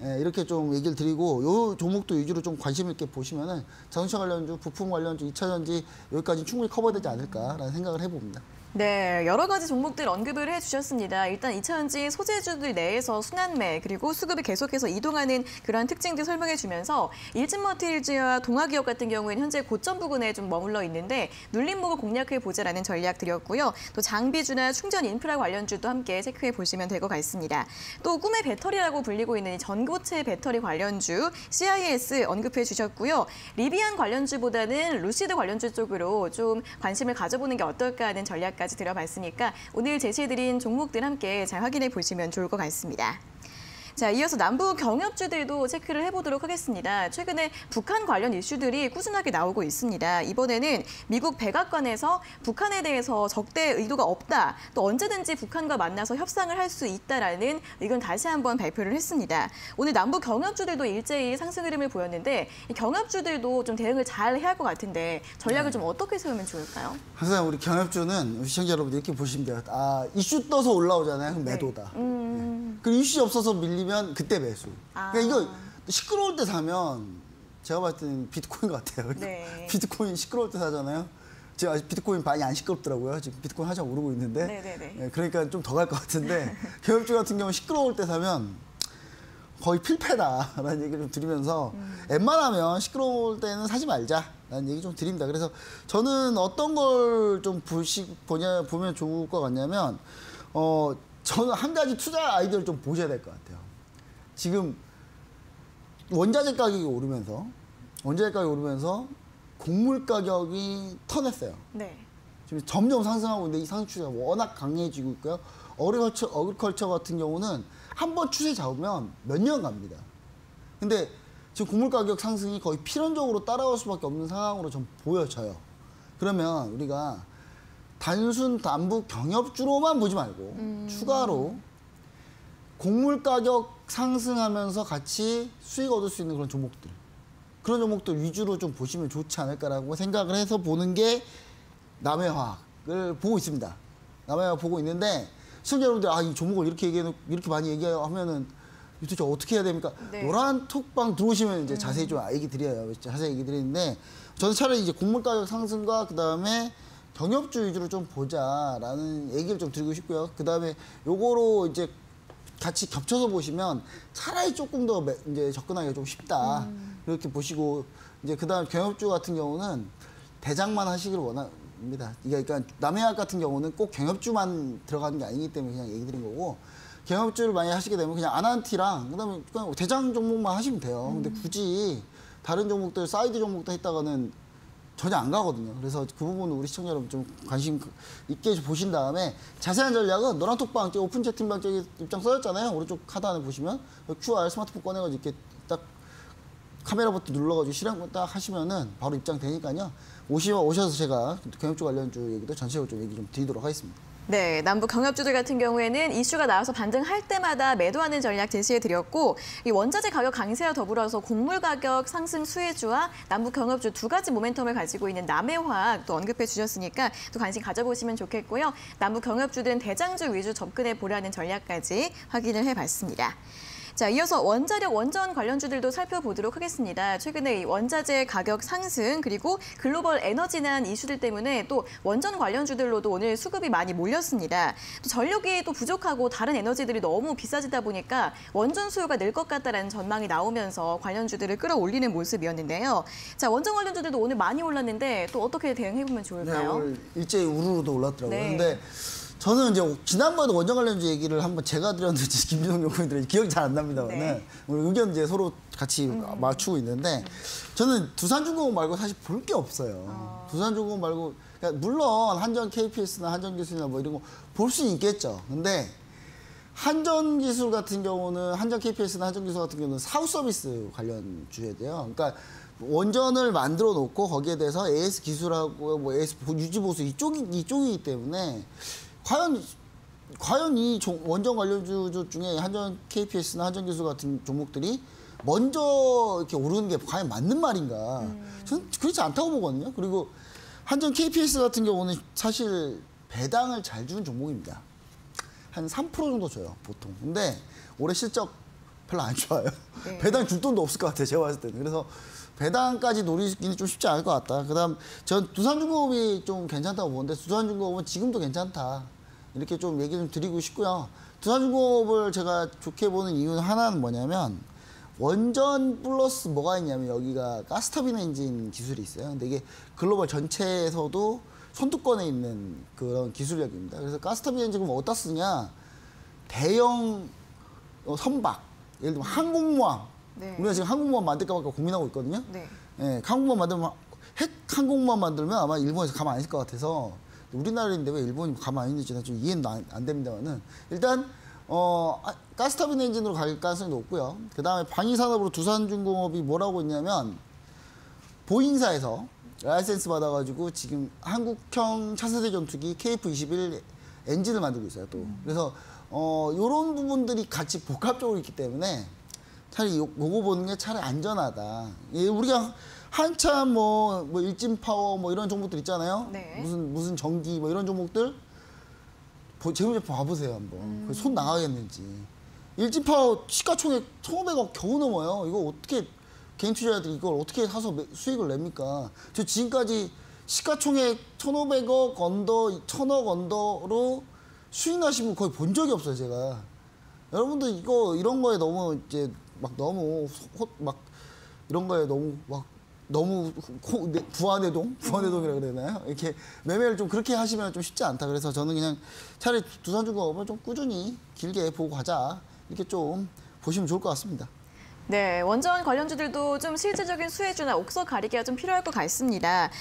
Speaker 2: 예, 이렇게 좀 얘기를 드리고 요 종목도 위주로 좀 관심 있게 보시면은 자동차 관련주, 부품 관련주, 2차 전지 여기까지 충분히 커버되지 않을까라는 생각을 해봅니다.
Speaker 1: 네, 여러 가지 종목들 언급을 해주셨습니다. 일단 2차전지 소재주들 내에서 순환매 그리고 수급이 계속해서 이동하는 그러한 특징들 설명해주면서 일진머티리즈와 동아기업 같은 경우에는 현재 고점 부근에 좀 머물러 있는데 눌림목을 공략해보자라는 전략 드렸고요. 또 장비주나 충전 인프라 관련주도 함께 체크해 보시면 될 것 같습니다. 또 꿈의 배터리라고 불리고 있는 이 전고체 배터리 관련주 CIS 언급해 주셨고요. 리비안 관련주보다는 루시드 관련주 쪽으로 좀 관심을 가져보는 게 어떨까 하는 전략까지 들어봤으니까 오늘 제시해드린 종목들 함께 잘 확인해 보시면 좋을 것 같습니다. 자, 이어서 남부 경협주들도 체크를 해보도록 하겠습니다. 최근에 북한 관련 이슈들이 꾸준하게 나오고 있습니다. 이번에는 미국 백악관에서 북한에 대해서 적대 의도가 없다, 또 언제든지 북한과 만나서 협상을 할 수 있다라는 의견 다시 한번 발표를 했습니다. 오늘 남부 경협주들도 일제히 상승 흐름을 보였는데 이 경협주들도 좀 대응을 잘 해야 할 것 같은데 전략을 좀 어떻게 세우면 좋을까요?
Speaker 2: 항상 우리 경협주는 시청자 여러분들 이렇게 보시면 돼요. 아, 이슈 떠서 올라오잖아요. 그럼 매도다. 그 이슈 없어서 밀리면 그때 매수. 그러니까 이거 시끄러울 때 사면 제가 봤을 때는 비트코인 같아요.
Speaker 1: 네.
Speaker 2: 비트코인 시끄러울 때 사잖아요. 지금 아직 비트코인 많이 안 시끄럽더라고요. 지금 비트코인 한참 오르고 있는데.
Speaker 1: 네네네.
Speaker 2: 그러니까 좀 더 갈 것 같은데 경협주 같은 경우는 시끄러울 때 사면 거의 필패다라는 얘기를 좀 드리면서 웬만하면 시끄러울 때는 사지 말자라는 얘기 좀 드립니다. 그래서 저는 어떤 걸 좀 보면 좋을 것 같냐면 저는 한 가지 투자 아이디어를 좀 보셔야 될 것 같아요. 지금 원자재 가격이 오르면서 곡물 가격이 턴했어요.
Speaker 1: 네.
Speaker 2: 지금 점점 상승하고 있는데 이 상승 추세가 워낙 강해지고 있고요. 어그리컬처 같은 경우는 한 번 추세 잡으면 몇 년 갑니다. 근데 지금 곡물 가격 상승이 거의 필연적으로 따라올 수밖에 없는 상황으로 좀 보여져요. 그러면 우리가 단순 남북 경협주로만 보지 말고 추가로 곡물 가격 상승하면서 같이 수익 얻을 수 있는 그런 종목들 위주로 좀 보시면 좋지 않을까라고 생각을 해서 보는 게 남해화학을 보고 있습니다. 남해화학 보고 있는데 시청자 여러분들 이 종목을 이렇게 많이 얘기하면은 도대체 어떻게 해야 됩니까?
Speaker 1: 네.
Speaker 2: 노란 톡방 들어오시면 이제 자세히 좀 얘기 드려요. 자세히 얘기 드리는데 저는 차라리 이제 곡물 가격 상승과 그다음에 경협주 위주로 좀 보자라는 얘기를 좀 드리고 싶고요. 그다음에 요거로 이제 같이 겹쳐서 보시면 차라리 조금 더 이제 접근하기가 좀 쉽다. 이렇게 보시고 이제 그다음 경협주 같은 경우는 대장만 하시길 원합니다. 그러니까 남해학 같은 경우는 꼭 경협주만 들어가는 게 아니기 때문에 그냥 얘기 드린 거고 경협주를 많이 하시게 되면 그냥 아난티랑 그다음에 그냥 대장 종목만 하시면 돼요. 근데 굳이 다른 종목들 사이드 종목도 했다가는 전혀 안 가거든요. 그래서 그 부분은 우리 시청자 여러분 좀 관심 있게 보신 다음에 자세한 전략은 노란톡방 오픈 채팅방 쪽에 입장 써졌잖아요. 오른쪽 하단을 보시면 QR 스마트폰 꺼내가지고 이렇게 딱 카메라 버튼 눌러가지고 실행 딱 하시면은 바로 입장 되니까요. 오셔서 제가 경협주 관련주 얘기도 전체적으로 좀 얘기 좀 드리도록 하겠습니다.
Speaker 1: 네, 남북 경협주들 같은 경우에는 이슈가 나와서 반등할 때마다 매도하는 전략 제시해드렸고 이 원자재 가격 강세와 더불어서 곡물 가격 상승 수혜주와 남북 경협주 두 가지 모멘텀을 가지고 있는 남해화학 또 언급해 주셨으니까 또 관심 가져보시면 좋겠고요. 남북 경협주들은 대장주 위주 접근해 보려는 전략까지 확인을 해봤습니다. 자, 이어서 원자력 원전 관련주들도 살펴보도록 하겠습니다. 최근에 이 원자재 가격 상승 그리고 글로벌 에너지난 이슈들 때문에 또 원전 관련주들로도 오늘 수급이 많이 몰렸습니다. 또 전력이 또 부족하고 다른 에너지들이 너무 비싸지다 보니까 원전 수요가 늘 것 같다라는 전망이 나오면서 관련주들을 끌어올리는 모습이었는데요. 자, 원전 관련주들도 오늘 많이 올랐는데 또 어떻게 대응해보면 좋을까요?
Speaker 2: 네, 오늘 일제히 우르르도 올랐더라고요.
Speaker 1: 네.
Speaker 2: 근데 저는 이제 지난번에도 원전 관련주 얘기를 한번 제가 드렸는데 김준호 교수님들이 기억이 잘 안 납니다만은
Speaker 1: 네.
Speaker 2: 우리 의견 이제 서로 같이 맞추고 있는데 저는 두산중공업 말고 사실 볼 게 없어요. 두산중공업 말고 그러니까 물론 한전 KPS나 한전기술이나 뭐 이런 거 볼 수는 있겠죠. 근데 한전기술 같은 경우는 한전 KPS나 한전기술 같은 경우는 사후 서비스 관련주에 돼요. 그러니까 원전을 만들어 놓고 거기에 대해서 AS 기술하고 뭐 AS 유지 보수 이쪽이기 때문에 과연 이 원전 관련주 중에 한전 KPS나 한전기술 같은 종목들이 먼저 이렇게 오르는 게 과연 맞는 말인가? 저는 그렇지 않다고 보거든요. 그리고 한전 KPS 같은 경우는 사실 배당을 잘 주는 종목입니다. 한 3% 정도 줘요, 보통. 근데 올해 실적 별로 안 좋아요.
Speaker 1: 네.
Speaker 2: 배당 줄 돈도 없을 것 같아요, 제가 봤을 때는. 그래서 배당까지 노리기는 좀 쉽지 않을 것 같다. 그다음 전 두산중공업이 좀 괜찮다고 보는데 두산중공업은 지금도 괜찮다. 이렇게 좀 얘기 좀 드리고 싶고요. 두산중공업을 제가 좋게 보는 이유는 하나는 뭐냐면 원전 플러스 뭐가 있냐면 여기가 가스터빈 엔진 기술이 있어요. 근데 이게 글로벌 전체에서도 선두권에 있는 그런 기술력입니다. 그래서 가스터빈 엔진은 어디다 쓰냐? 대형 선박, 예를 들면 항공모함.
Speaker 1: 네.
Speaker 2: 우리가 지금 항공모함 만들까 말까 고민하고 있거든요.
Speaker 1: 네.
Speaker 2: 예, 항공모함 만들면 핵 항공모함 만들면 아마 일본에서 가만 안 있을 것 같아서 우리나라인데 왜 일본이 가만 안 있는지 좀 이해는 안 됩니다만은 일단 가스터빈 엔진으로 갈 가능성이 높고요. 그 다음에 방위산업으로 두산중공업이 뭐라고 있냐면 보잉사에서 라이센스 받아가지고 지금 한국형 차세대 전투기 KF-21 엔진을 만들고 있어요. 또 그래서 이런 부분들이 같이 복합적으로 있기 때문에 차라리 요거 보는 게 차라리 안전하다. 예, 우리가 한참 뭐 일진파워 뭐 이런 종목들 있잖아요.
Speaker 1: 네.
Speaker 2: 무슨 전기 뭐 이런 종목들 재무제표 봐보세요 한번. 손 나가겠는지. 일진파워 시가총액 1,500억 겨우 넘어요. 이거 어떻게 개인 투자자들이 이걸 어떻게 사서 수익을 냅니까? 저 지금까지 시가총액 1,500억 언더, 1,000억 언더로 수익 나신 분 거의 본 적이 없어요, 제가. 여러분들 이런 거에 너무 이제 막 너무 이런 거에 너무 부안해동이라고 그래야 되나요? 이렇게 매매를 좀 그렇게 하시면 좀 쉽지 않다. 그래서 저는 그냥 차라리 두산중공업을 좀 꾸준히 길게 보고 가자. 이렇게 좀 보시면 좋을 것 같습니다.
Speaker 1: 네, 원전 관련주들도 좀 실질적인 수혜주나 옥석 가리기가 좀 필요할 것 같습니다.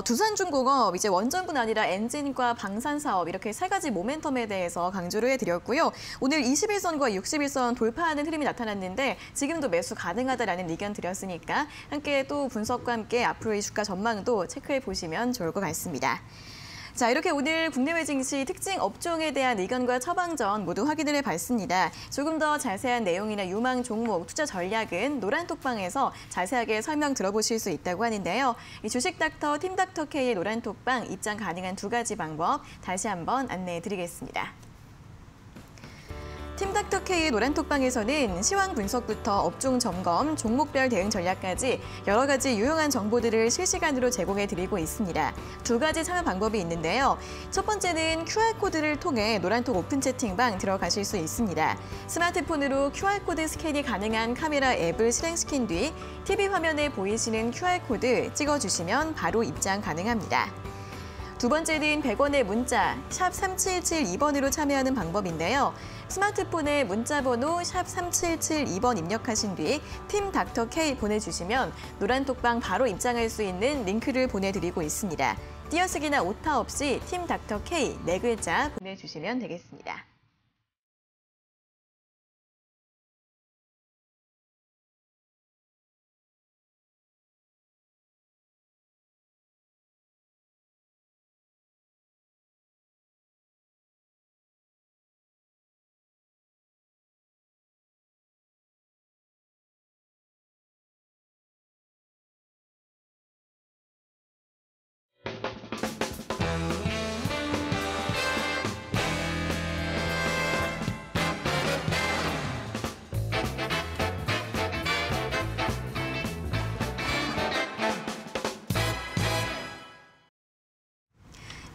Speaker 1: 두산중공업 이제 원전뿐 아니라 엔진과 방산 사업 이렇게 세 가지 모멘텀에 대해서 강조를 해드렸고요. 오늘 21선과 61선 돌파하는 흐름이 나타났는데 지금도 매수 가능하다라는 의견 드렸으니까 함께 또 분석과 함께 앞으로의 주가 전망도 체크해 보시면 좋을 것 같습니다. 자, 이렇게 오늘 국내외 증시 특징 업종에 대한 의견과 처방전 모두 확인을 해봤습니다. 조금 더 자세한 내용이나 유망 종목, 투자 전략은 노란톡방에서 자세하게 설명 들어보실 수 있다고 하는데요. 이 주식닥터 팀닥터K의 노란톡방 입장 가능한 두 가지 방법 다시 한번 안내해드리겠습니다. 팀닥터K의 노란톡방에서는 시황 분석부터 업종 점검, 종목별 대응 전략까지 여러 가지 유용한 정보들을 실시간으로 제공해드리고 있습니다. 두 가지 참여 방법이 있는데요. 첫 번째는 QR코드를 통해 노란톡 오픈 채팅방 들어가실 수 있습니다. 스마트폰으로 QR코드 스캔이 가능한 카메라 앱을 실행시킨 뒤 TV 화면에 보이시는 QR코드 찍어주시면 바로 입장 가능합니다. 두 번째는 100원의 문자 샵 3772번으로 참여하는 방법인데요. 스마트폰에 문자번호 샵 3772번 입력하신 뒤 팀 닥터 K 보내주시면 노란톡방 바로 입장할 수 있는 링크를 보내드리고 있습니다. 띄어쓰기나 오타 없이 팀 닥터 K 4글자 보내주시면 되겠습니다.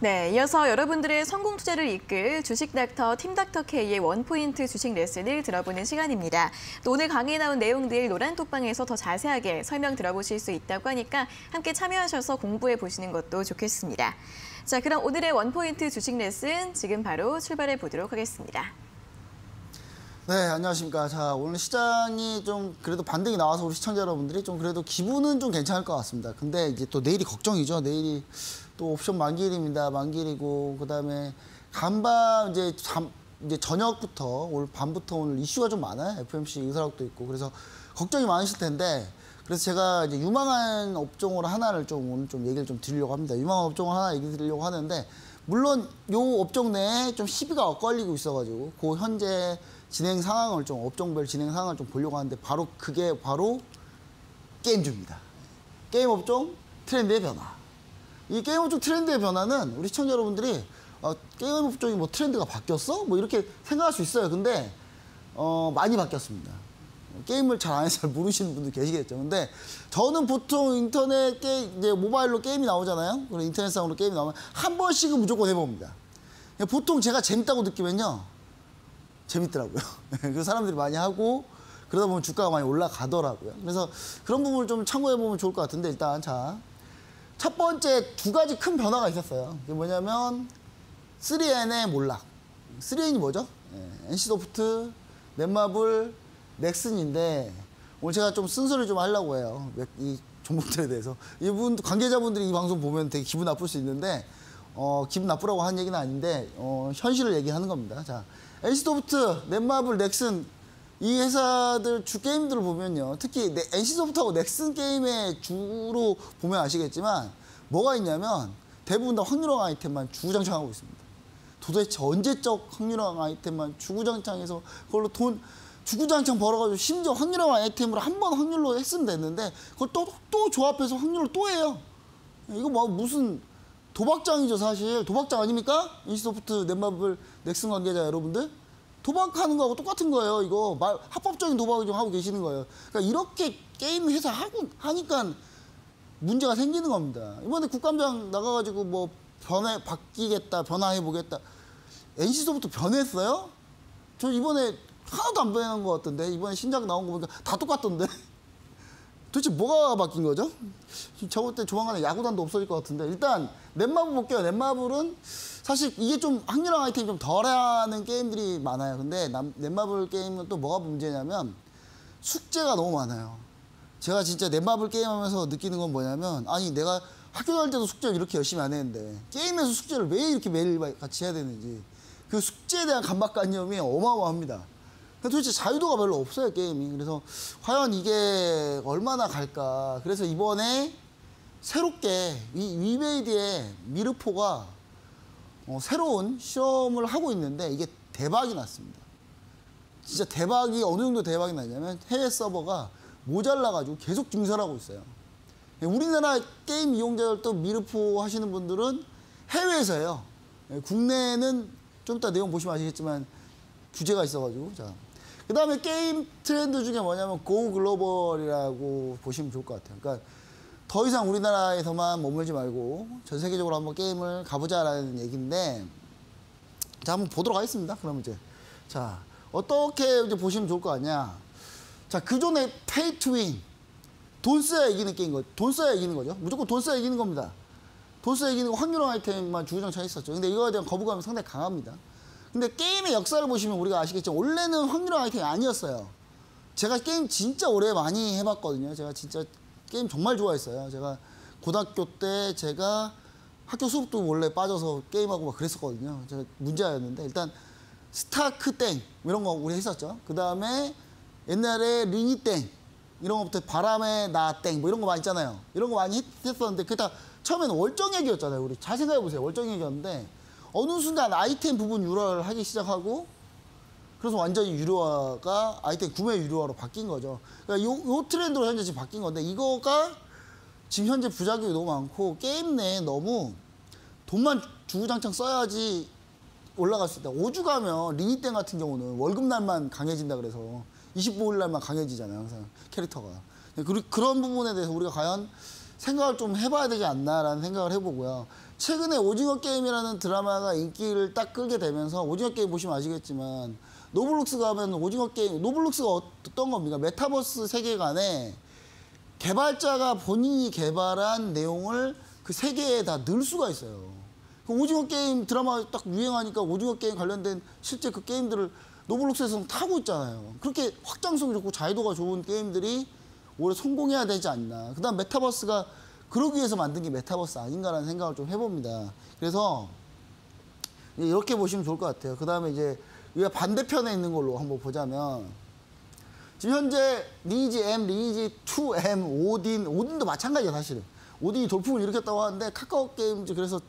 Speaker 1: 네, 이어서 여러분들의 성공 투자를 이끌 주식닥터 팀닥터K의 원포인트 주식 레슨을 들어보는 시간입니다. 또 오늘 강의에 나온 내용들 노란톡방에서 더 자세하게 설명 들어보실 수 있다고 하니까 함께 참여하셔서 공부해 보시는 것도 좋겠습니다. 자, 그럼 오늘의 원포인트 주식 레슨 지금 바로 출발해 보도록 하겠습니다.
Speaker 2: 네, 안녕하십니까. 자, 오늘 시장이 좀 그래도 반등이 나와서 우리 시청자 여러분들이 좀 그래도 기분은 좀 괜찮을 것 같습니다. 근데 이제 또 내일이 걱정이죠. 내일이 또 옵션 만기일입니다. 만기일이고 그다음에 간밤 이제 저녁부터 오늘 밤부터 오늘 이슈가 좀 많아요. FOMC 의사록도 있고 그래서 걱정이 많으실 텐데 그래서 제가 이제 유망한 업종으로 하나를 좀 오늘 좀 얘기를 좀 드리려고 합니다. 유망한 업종을 하나 얘기 드리려고 하는데 물론 요 업종 내에 좀 시비가 엇갈리고 있어가지고 그 현재 진행 상황을 좀 업종별 진행 상황을 좀 보려고 하는데 그게 바로 게임주입니다. 게임 업종 트렌드의 변화. 이 게임 업종 트렌드의 변화는 우리 시청자 여러분들이 게임 업종이 뭐 트렌드가 바뀌었어? 뭐 이렇게 생각할 수 있어요. 근데 많이 바뀌었습니다. 게임을 잘 안 해서 잘 모르시는 분들 계시겠죠. 근데 저는 보통 인터넷 게임, 이제 모바일로 게임이 나오잖아요. 그리고 인터넷상으로 게임이 나오면 한 번씩은 무조건 해봅니다. 보통 제가 재밌다고 느끼면요. 재밌더라고요. 그 사람들이 많이 하고 그러다 보면 주가가 많이 올라가더라고요. 그래서 그런 부분을 좀 참고해보면 좋을 것 같은데 일단 자, 첫 번째 두 가지 큰 변화가 있었어요. 그게 뭐냐면 3N의 몰락. 3N이 뭐죠? NC소프트, 넷마블, 넥슨인데 오늘 제가 좀 쓴소리 좀 하려고 해요. 이 종목들에 대해서. 이분 관계자분들이 이 방송 보면 되게 기분 나쁠 수 있는데 기분 나쁘라고 하는 얘기는 아닌데 현실을 얘기하는 겁니다. 자, NC소프트, 넷마블, 넥슨 이 회사들 주 게임들을 보면요. 특히 NC소프트하고 넥슨 게임의 주로 보면 아시겠지만 뭐가 있냐면 대부분 다 확률화 아이템만 주구장창하고 있습니다. 도대체 언제적 확률화 아이템만 주구장창해서 그걸로 돈 주구장창 벌어가지고 심지어 확률화 아이템으로 한 번 확률로 했으면 됐는데 그걸 또 조합해서 확률로 또 해요. 이거 뭐 무슨 도박장이죠 사실. 도박장 아닙니까? NC소프트, 넷마블, 넥슨 관계자 여러분들. 도박하는 거하고 똑같은 거예요. 이거 합법적인 도박을 좀 하고 계시는 거예요. 그러니까 이렇게 게임 회사 하니까 문제가 생기는 겁니다. 이번에 국감장 나가가지고 뭐 바뀌겠다, 변화해보겠다. NC소프트 변했어요? 저 이번에 하나도 안 변한 것 같던데. 이번에 신작 나온 거 보니까 다 똑같던데. 도대체 뭐가 바뀐 거죠? 저번 때 조만간에 야구단도 없어질 것 같은데. 일단 넷마블 볼게요. 넷마블은 사실 이게 좀 확률화 아이템이 좀 덜하는 게임들이 많아요. 근데 넷마블 게임은 또 뭐가 문제냐면 숙제가 너무 많아요. 제가 진짜 넷마블 게임하면서 느끼는 건 뭐냐면 아니 내가 학교 다닐 때도 숙제를 이렇게 열심히 안 했는데 게임에서 숙제를 왜 이렇게 매일 같이 해야 되는지 그 숙제에 대한 강박관념이 어마어마합니다. 도대체 자유도가 별로 없어요 게임이. 그래서 과연 이게 얼마나 갈까. 그래서 이번에 새롭게 위메이드의 미르포가 새로운 시험을 하고 있는데 이게 대박이 났습니다. 진짜 대박이 어느 정도 대박이 나냐면 해외 서버가 모자라가지고 계속 증설하고 있어요. 우리나라 게임 이용자들도 미르포 하시는 분들은 해외에서예요. 국내에는 좀 이따 내용 보시면 아시겠지만 규제가 있어가지고. 자, 그 다음에 게임 트렌드 중에 뭐냐면 고 글로벌이라고 보시면 좋을 것 같아요. 그러니까 더 이상 우리나라에서만 머물지 말고 전 세계적으로 한번 게임을 가보자라는 얘기인데, 자, 한번 보도록 하겠습니다. 그럼 이제 자, 어떻게 이제 보시면 좋을 것 같냐. 자, 그전에 페이 투 윈, 돈 써야 이기는 게임인 거죠. 돈 써야 이기는 거죠. 무조건 돈 써야 이기는 겁니다. 돈 써야 이기는 거 확률화 아이템만 주구장창 있었죠. 근데 이거에 대한 거부감이 상당히 강합니다. 근데 게임의 역사를 보시면 우리가 아시겠지만 원래는 확률화 아이템이 아니었어요. 제가 게임 진짜 오래 많이 해봤거든요. 제가 진짜 게임 정말 좋아했어요. 제가 고등학교 때 제가 학교 수업도 원래 빠져서 게임하고 막 그랬었거든요. 제가 문제였는데 일단 스타크 땡 이런 거 우리 했었죠. 그 다음에 옛날에 링이 땡 이런 거부터 바람의 나 땡 뭐 이런 거 많이 있잖아요. 이런 거 많이 했었는데 그게 다 처음에는 월정액이었잖아요. 우리 잘 생각해 보세요. 월정액이었는데 어느 순간 아이템 부분 유료화를 하기 시작하고 그래서 완전히 유료화가 아이템 구매 유료화로 바뀐 거죠. 그러니까 요 트렌드로 현재 지금 바뀐 건데 이거가 지금 현재 부작용이 너무 많고 게임 내에 너무 돈만 주구장창 써야지 올라갈 수 있다. 5주 가면 리니땡 같은 경우는 월급날만 강해진다 그래서 25일 날만 강해지잖아요. 항상 캐릭터가. 그런 부분에 대해서 우리가 과연 생각을 좀 해봐야 되지 않나라는 생각을 해보고요. 최근에 오징어 게임이라는 드라마가 인기를 딱 끌게 되면서 오징어 게임 보시면 아시겠지만 노블록스가 하면 오징어 게임, 노블록스가 어떤 겁니까? 메타버스 세계관에 개발자가 본인이 개발한 내용을 그 세계에 다 넣을 수가 있어요. 그 오징어 게임 드라마 딱 유행하니까 오징어 게임 관련된 실제 그 게임들을 노블록스에서 타고 있잖아요. 그렇게 확장성이 좋고 자유도가 좋은 게임들이 올해 성공해야 되지 않나. 그 다음 메타버스가 그러기 위해서 만든 게 메타버스 아닌가라는 생각을 좀 해봅니다. 그래서 이렇게 보시면 좋을 것 같아요. 그 다음에 이제 우리가 반대편에 있는 걸로 한번 보자면 지금 현재 리니지 M, 리니지 2M, 오딘도 마찬가지예요 사실은. 오딘이 돌풍을 일으켰다고 하는데 카카오 게임즈 그래서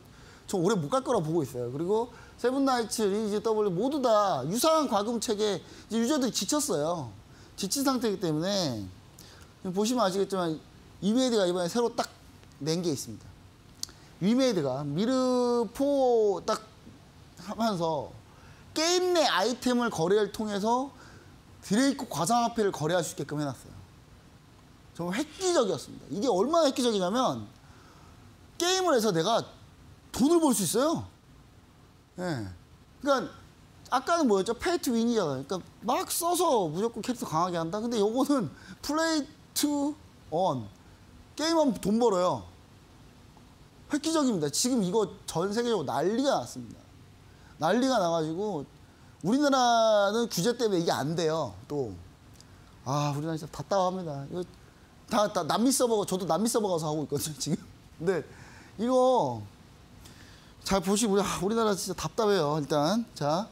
Speaker 2: 저 올해 못 갈 거라고 보고 있어요. 그리고 세븐나이츠, 리니지 W 모두 다 유사한 과금책에 이제 유저들이 지쳤어요. 지친 상태이기 때문에 보시면 아시겠지만 위메이드가 이번에 새로 딱 낸 게 있습니다. 위메이드가 미르4 딱 하면서 게임 내 아이템을 거래를 통해서 드레이크 과상화폐를 거래할 수 있게끔 해놨어요. 정말 획기적이었습니다. 이게 얼마나 획기적이냐면 게임을 해서 내가 돈을 벌 수 있어요. 예. 그러니까 아까는 뭐였죠? 페이 투 윈이잖아요. 그러니까 막 써서 무조건 캐릭터 강하게 한다. 근데 요거는 플레이 투 원. 게임하면 돈 벌어요. 획기적입니다. 지금 이거 전 세계적으로 난리가 났습니다. 난리가 나가지고 우리나라는 규제 때문에 이게 안 돼요. 또 우리나라 진짜 답답합니다. 이거 다 남미 서버, 저도 남미 서버 가서 하고 있거든요 지금. 근데 이거 잘 보시고 우리나라 진짜 답답해요. 일단 자,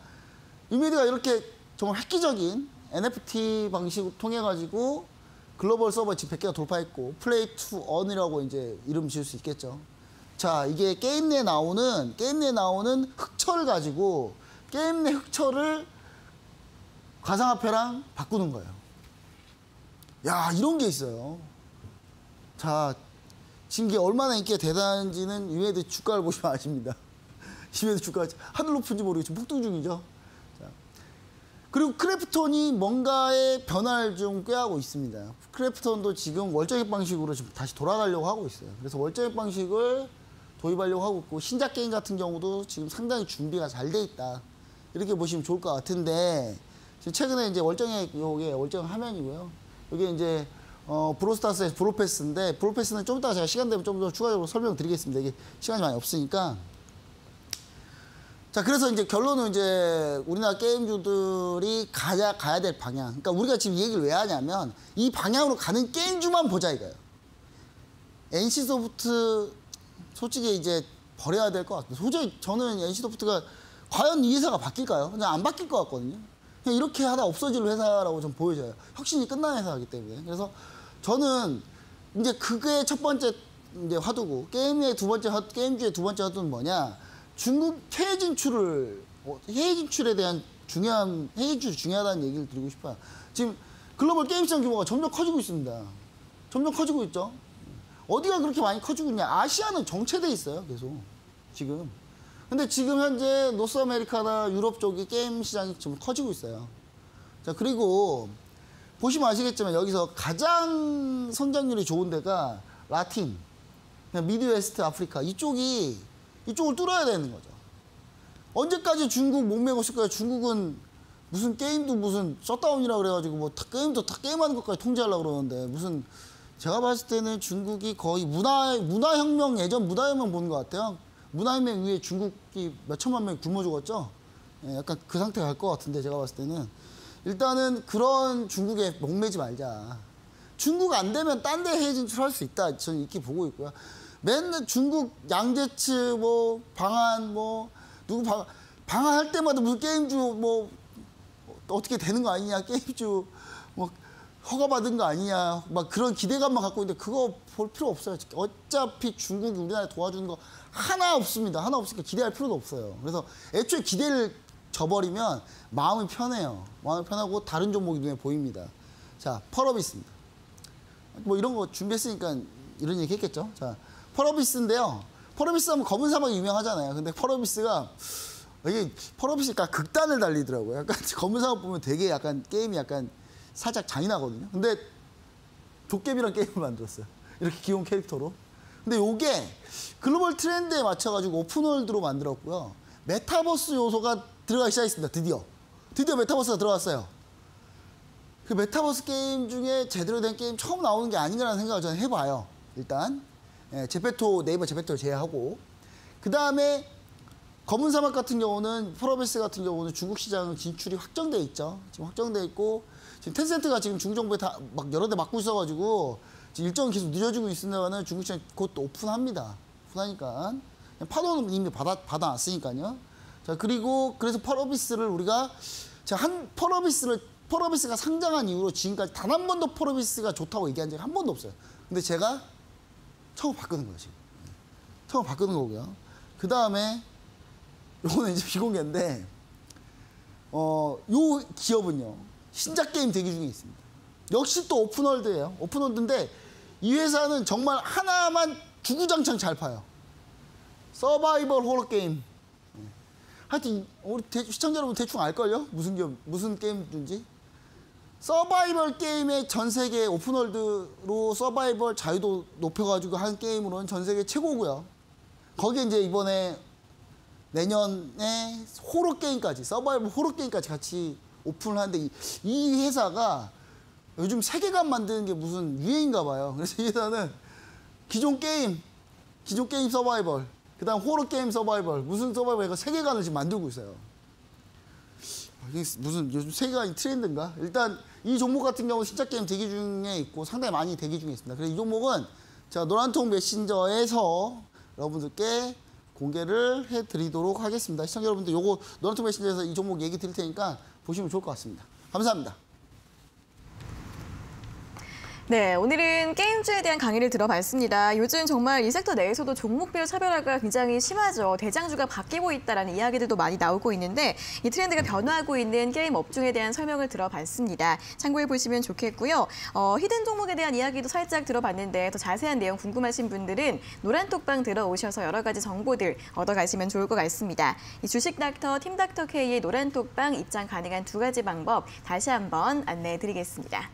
Speaker 2: 유미디가 이렇게 정말 획기적인 NFT 방식을 통해 가지고 글로벌 서버 지금 100개가 돌파했고 플레이 투 언이라고 이제 이름 지을 수 있겠죠. 자, 이게 게임 내에 나오는 흑철 가지고 게임 내 흑철을 가상화폐랑 바꾸는 거예요. 야, 이런 게 있어요. 자, 지금 이게 얼마나 인기가 대단한지는 유메드 주가를 보시면 아십니다. 유메드 주가 하늘 높은지 모르고 지금 폭등 중이죠. 자, 그리고 크래프톤이 뭔가의 변화를 좀 꾀하고 있습니다. 크래프톤도 지금 월정액 방식으로 지금 다시 돌아가려고 하고 있어요. 그래서 월정액 방식을 도입하려고 하고 있고 신작 게임 같은 경우도 지금 상당히 준비가 잘 돼 있다. 이렇게 보시면 좋을 것 같은데 지금 최근에 이제 월정액 요게 월정 화면이고요. 이게 이제 브로스타스의 브로패스인데 브로패스는 좀 이따가 제가 시간 되면 좀 더 추가적으로 설명드리겠습니다. 이게 시간이 많이 없으니까. 자, 그래서 이제 결론은 이제 우리나라 게임주들이 가야 될 방향. 그러니까 우리가 지금 이 얘기를 왜 하냐면 이 방향으로 가는 게임주만 보자 이거예요. NC소프트 솔직히 이제 버려야 될 것 같아요. 솔직히 저는 NC소프트가 과연 이 회사가 바뀔까요? 그냥 안 바뀔 것 같거든요. 그냥 이렇게 하다 없어질 회사라고 좀 보여져요. 혁신이 끝난 회사이기 때문에. 그래서 저는 이제 그게 첫 번째 이제 화두고 게임주의 두 번째 화두는 뭐냐? 중국 해외 진출에 대한 해외 진출이 중요하다는 얘기를 드리고 싶어요. 지금 글로벌 게임 시장 규모가 점점 커지고 있습니다. 점점 커지고 있죠. 어디가 그렇게 많이 커지고 있냐? 아시아는 정체돼 있어요, 계속 지금. 근데 지금 현재 노스 아메리카나 유럽 쪽이 게임 시장이 좀 커지고 있어요. 자, 그리고 보시면 아시겠지만 여기서 가장 성장률이 좋은 데가 라틴, 미드웨스트 아프리카 이쪽을 뚫어야 되는 거죠. 언제까지 중국 목매고 있을 거예요? 중국은 무슨 게임도 무슨 셧다운이라 그래가지고 뭐 게임도 다 게임하는 것까지 통제하려고 그러는데 무슨 제가 봤을 때는 중국이 거의 문화혁명 예전 문화혁명 보는 것 같아요. 문화혁명 이후에 중국이 몇 천만 명이 굶어 죽었죠. 예, 약간 그 상태 갈 것 같은데 제가 봤을 때는 일단은 그런 중국에 목매지 말자. 중국 안 되면 딴 데 해외 진출할 수 있다. 저는 이렇게 보고 있고요. 맨날 중국 양재츠 뭐 방한 뭐 누구 방한할 때마다 무슨 게임주 뭐 어떻게 되는 거 아니냐 게임주 뭐 허가받은 거 아니냐 막 그런 기대감만 갖고 있는데 그거 볼 필요 없어요. 어차피 중국이 우리나라에 도와주는 거 하나 없습니다. 하나 없으니까 기대할 필요도 없어요. 그래서 애초에 기대를 져버리면 마음이 편해요. 마음이 편하고 다른 종목이 눈에 보입니다. 자, 펄어비스입니다. 뭐 이런 거 준비했으니까 이런 얘기 했겠죠. 자, 펄어비스인데요. 펄어비스 하면 검은 사막이 유명하잖아요. 근데 펄어비스가 이게 펄어비스가 극단을 달리더라고요. 약간 검은 사막 보면 되게 약간 게임이 약간 살짝 잔인하거든요. 근데 도깨비랑 게임을 만들었어요. 이렇게 귀여운 캐릭터로. 근데 요게 글로벌 트렌드에 맞춰가지고 오픈월드로 만들었고요. 메타버스 요소가 들어가기 시작했습니다. 드디어 메타버스가 들어갔어요. 그 메타버스 게임 중에 제대로 된 게임 처음 나오는 게 아닌가라는 생각을 저는 해봐요. 일단 네이버 제페토를 제외하고 그 다음에 검은 사막 같은 경우는 펄어비스 같은 경우는 중국 시장 진출이 확정돼 있죠. 지금 확정돼 있고 지금 텐센트가 지금 중국 정부에 다 막 여러 대 막고 있어가지고 지금 일정은 계속 늦어지고 있으면 중국 시장 곧 오픈합니다. 오픈하니까 파도는 이미 받아놨으니까요. 자, 그리고 그래서 펄어비스를 우리가 펄어비스가 상장한 이후로 지금까지 단 한 번도 펄어비스가 좋다고 얘기한 적이 한 번도 없어요. 근데 제가 처음 바꾸는 거예요, 지금. 처음 바꾸는 거고요. 그 다음에 요거는 이제 비공개인데 요 기업은요 신작 게임 대기 중에 있습니다. 역시 또 오픈월드예요. 오픈월드인데 이 회사는 정말 하나만 주구장창 잘 파요. 서바이벌 호러 게임. 하여튼 우리 시청자 여러분 대충 알걸요? 무슨 게임인지. 서바이벌 게임의 전 세계 오픈월드로 서바이벌 자유도 높여가지고 한 게임으로는 전 세계 최고고요. 거기에 이제 이번에 내년에 호러 게임까지, 서바이벌 호러 게임까지 같이 오픈을 하는데 이 회사가 요즘 세계관 만드는 게 무슨 유행인가 봐요. 그래서 이 회사는 기존 게임 서바이벌, 그다음 호러 게임 서바이벌, 무슨 서바이벌 이거 세계관을 지금 만들고 있어요. 이게 무슨 요즘 세계관이 트렌드인가? 일단 이 종목 같은 경우 진짜 게임 대기 중에 있고 상당히 많이 대기 중에 있습니다. 그래서 이 종목은 제가 노란통 메신저에서 여러분들께 공개를 해드리도록 하겠습니다. 시청자 여러분들 요거 노란통 메신저에서 이 종목 얘기 드릴 테니까 보시면 좋을 것 같습니다. 감사합니다.
Speaker 1: 네, 오늘은 게임주에 대한 강의를 들어봤습니다. 요즘 정말 이 섹터 내에서도 종목별 차별화가 굉장히 심하죠. 대장주가 바뀌고 있다는 이야기들도 많이 나오고 있는데 이 트렌드가 변화하고 있는 게임 업종에 대한 설명을 들어봤습니다. 참고해 보시면 좋겠고요. 히든 종목에 대한 이야기도 살짝 들어봤는데 더 자세한 내용 궁금하신 분들은 노란톡방 들어오셔서 여러 가지 정보들 얻어가시면 좋을 것 같습니다. 이 주식 닥터, 팀 닥터 K의 노란톡방 입장 가능한 2가지 방법 다시 한번 안내해 드리겠습니다.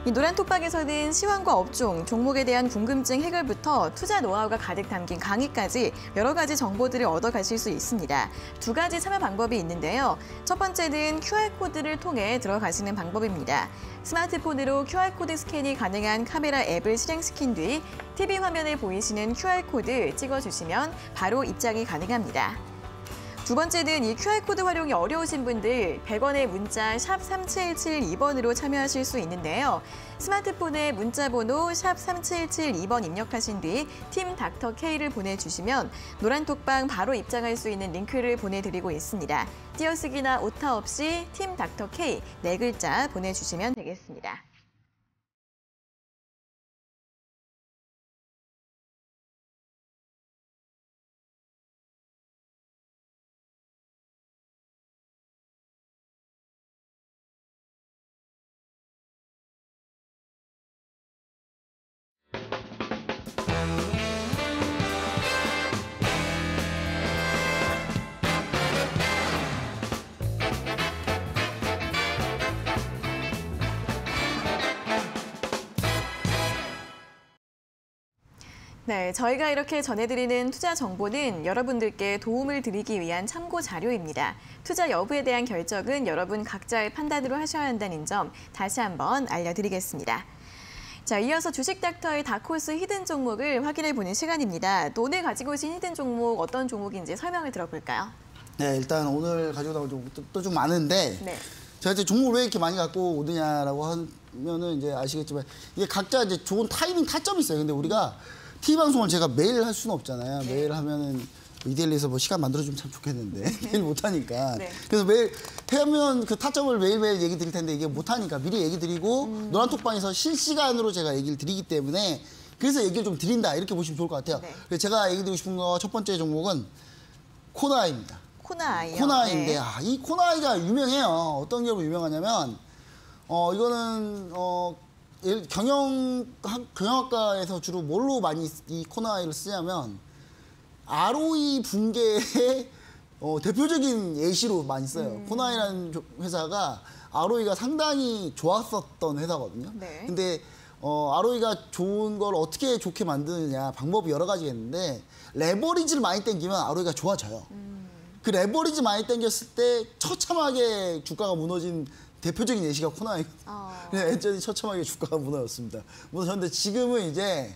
Speaker 1: 이 노란톡방에서는 시황과 업종, 종목에 대한 궁금증 해결부터 투자 노하우가 가득 담긴 강의까지 여러 가지 정보들을 얻어가실 수 있습니다. 2가지 참여 방법이 있는데요. 첫 번째는 QR코드를 통해 들어가시는 방법입니다. 스마트폰으로 QR코드 스캔이 가능한 카메라 앱을 실행시킨 뒤 TV 화면에 보이시는 QR코드 찍어주시면 바로 입장이 가능합니다. 두 번째는 이 QR코드 활용이 어려우신 분들 100원의 문자 샵 3772번으로 참여하실 수 있는데요. 스마트폰에 문자번호 샵 3772번 입력하신 뒤 팀 닥터 K를 보내주시면 노란톡방 바로 입장할 수 있는 링크를 보내드리고 있습니다. 띄어쓰기나 오타 없이 팀 닥터 K 4글자 보내주시면 되겠습니다. 네, 저희가 이렇게 전해드리는 투자 정보는 여러분들께 도움을 드리기 위한 참고 자료입니다. 투자 여부에 대한 결정은 여러분 각자의 판단으로 하셔야 한다는 점 다시 한번 알려드리겠습니다. 자, 이어서 주식 닥터의 다크호스 히든 종목을 확인해 보는 시간입니다. 또 오늘 가지고 오신 히든 종목 어떤 종목인지 설명을 들어볼까요?
Speaker 2: 네, 일단 오늘 가지고 나온 종목도 좀 많은데
Speaker 1: 네.
Speaker 2: 제가 이제 종목을 왜 이렇게 많이 갖고 오느냐라고 하면은 이제 아시겠지만 이게 각자 이제 좋은 타이밍 타점이 있어요. 근데 우리가 TV 방송을 제가 매일 할 수는 없잖아요.
Speaker 1: 네.
Speaker 2: 매일 하면은 이데일리에서 뭐 시간 만들어주면 참 좋겠는데 매일 못하니까.
Speaker 1: 네.
Speaker 2: 그래서 매일 하면 그 타점을 매일매일 얘기 드릴 텐데 이게 못하니까 미리 얘기 드리고 노란톡방에서 실시간으로 제가 얘기를 드리기 때문에 그래서 얘기를 좀 드린다 이렇게 보시면 좋을 것 같아요.
Speaker 1: 네.
Speaker 2: 그래서 제가 얘기 드리고 싶은 거 첫 번째 종목은 코나이입니다.
Speaker 1: 코나이요.
Speaker 2: 코나이인데
Speaker 1: 네.
Speaker 2: 이 코나이가 유명해요. 어떤 기업으로 유명하냐면 이거는 경영학과에서 주로 뭘로 많이 이 코나이를 쓰냐면 ROE 붕괴의 대표적인 예시로 많이 써요. 코나이라는 회사가 ROE가 상당히 좋았었던 회사거든요.
Speaker 1: 네.
Speaker 2: 근데 ROE가 좋은 걸 어떻게 좋게 만드느냐 방법이 여러 가지겠는데 레버리지를 많이 땡기면 ROE가 좋아져요. 그 레버리지 많이 땡겼을 때 처참하게 주가가 무너진 대표적인 예시가 코나이. 예전에 처참하게 주가가 무너졌습니다. 무너졌는데 지금은 이제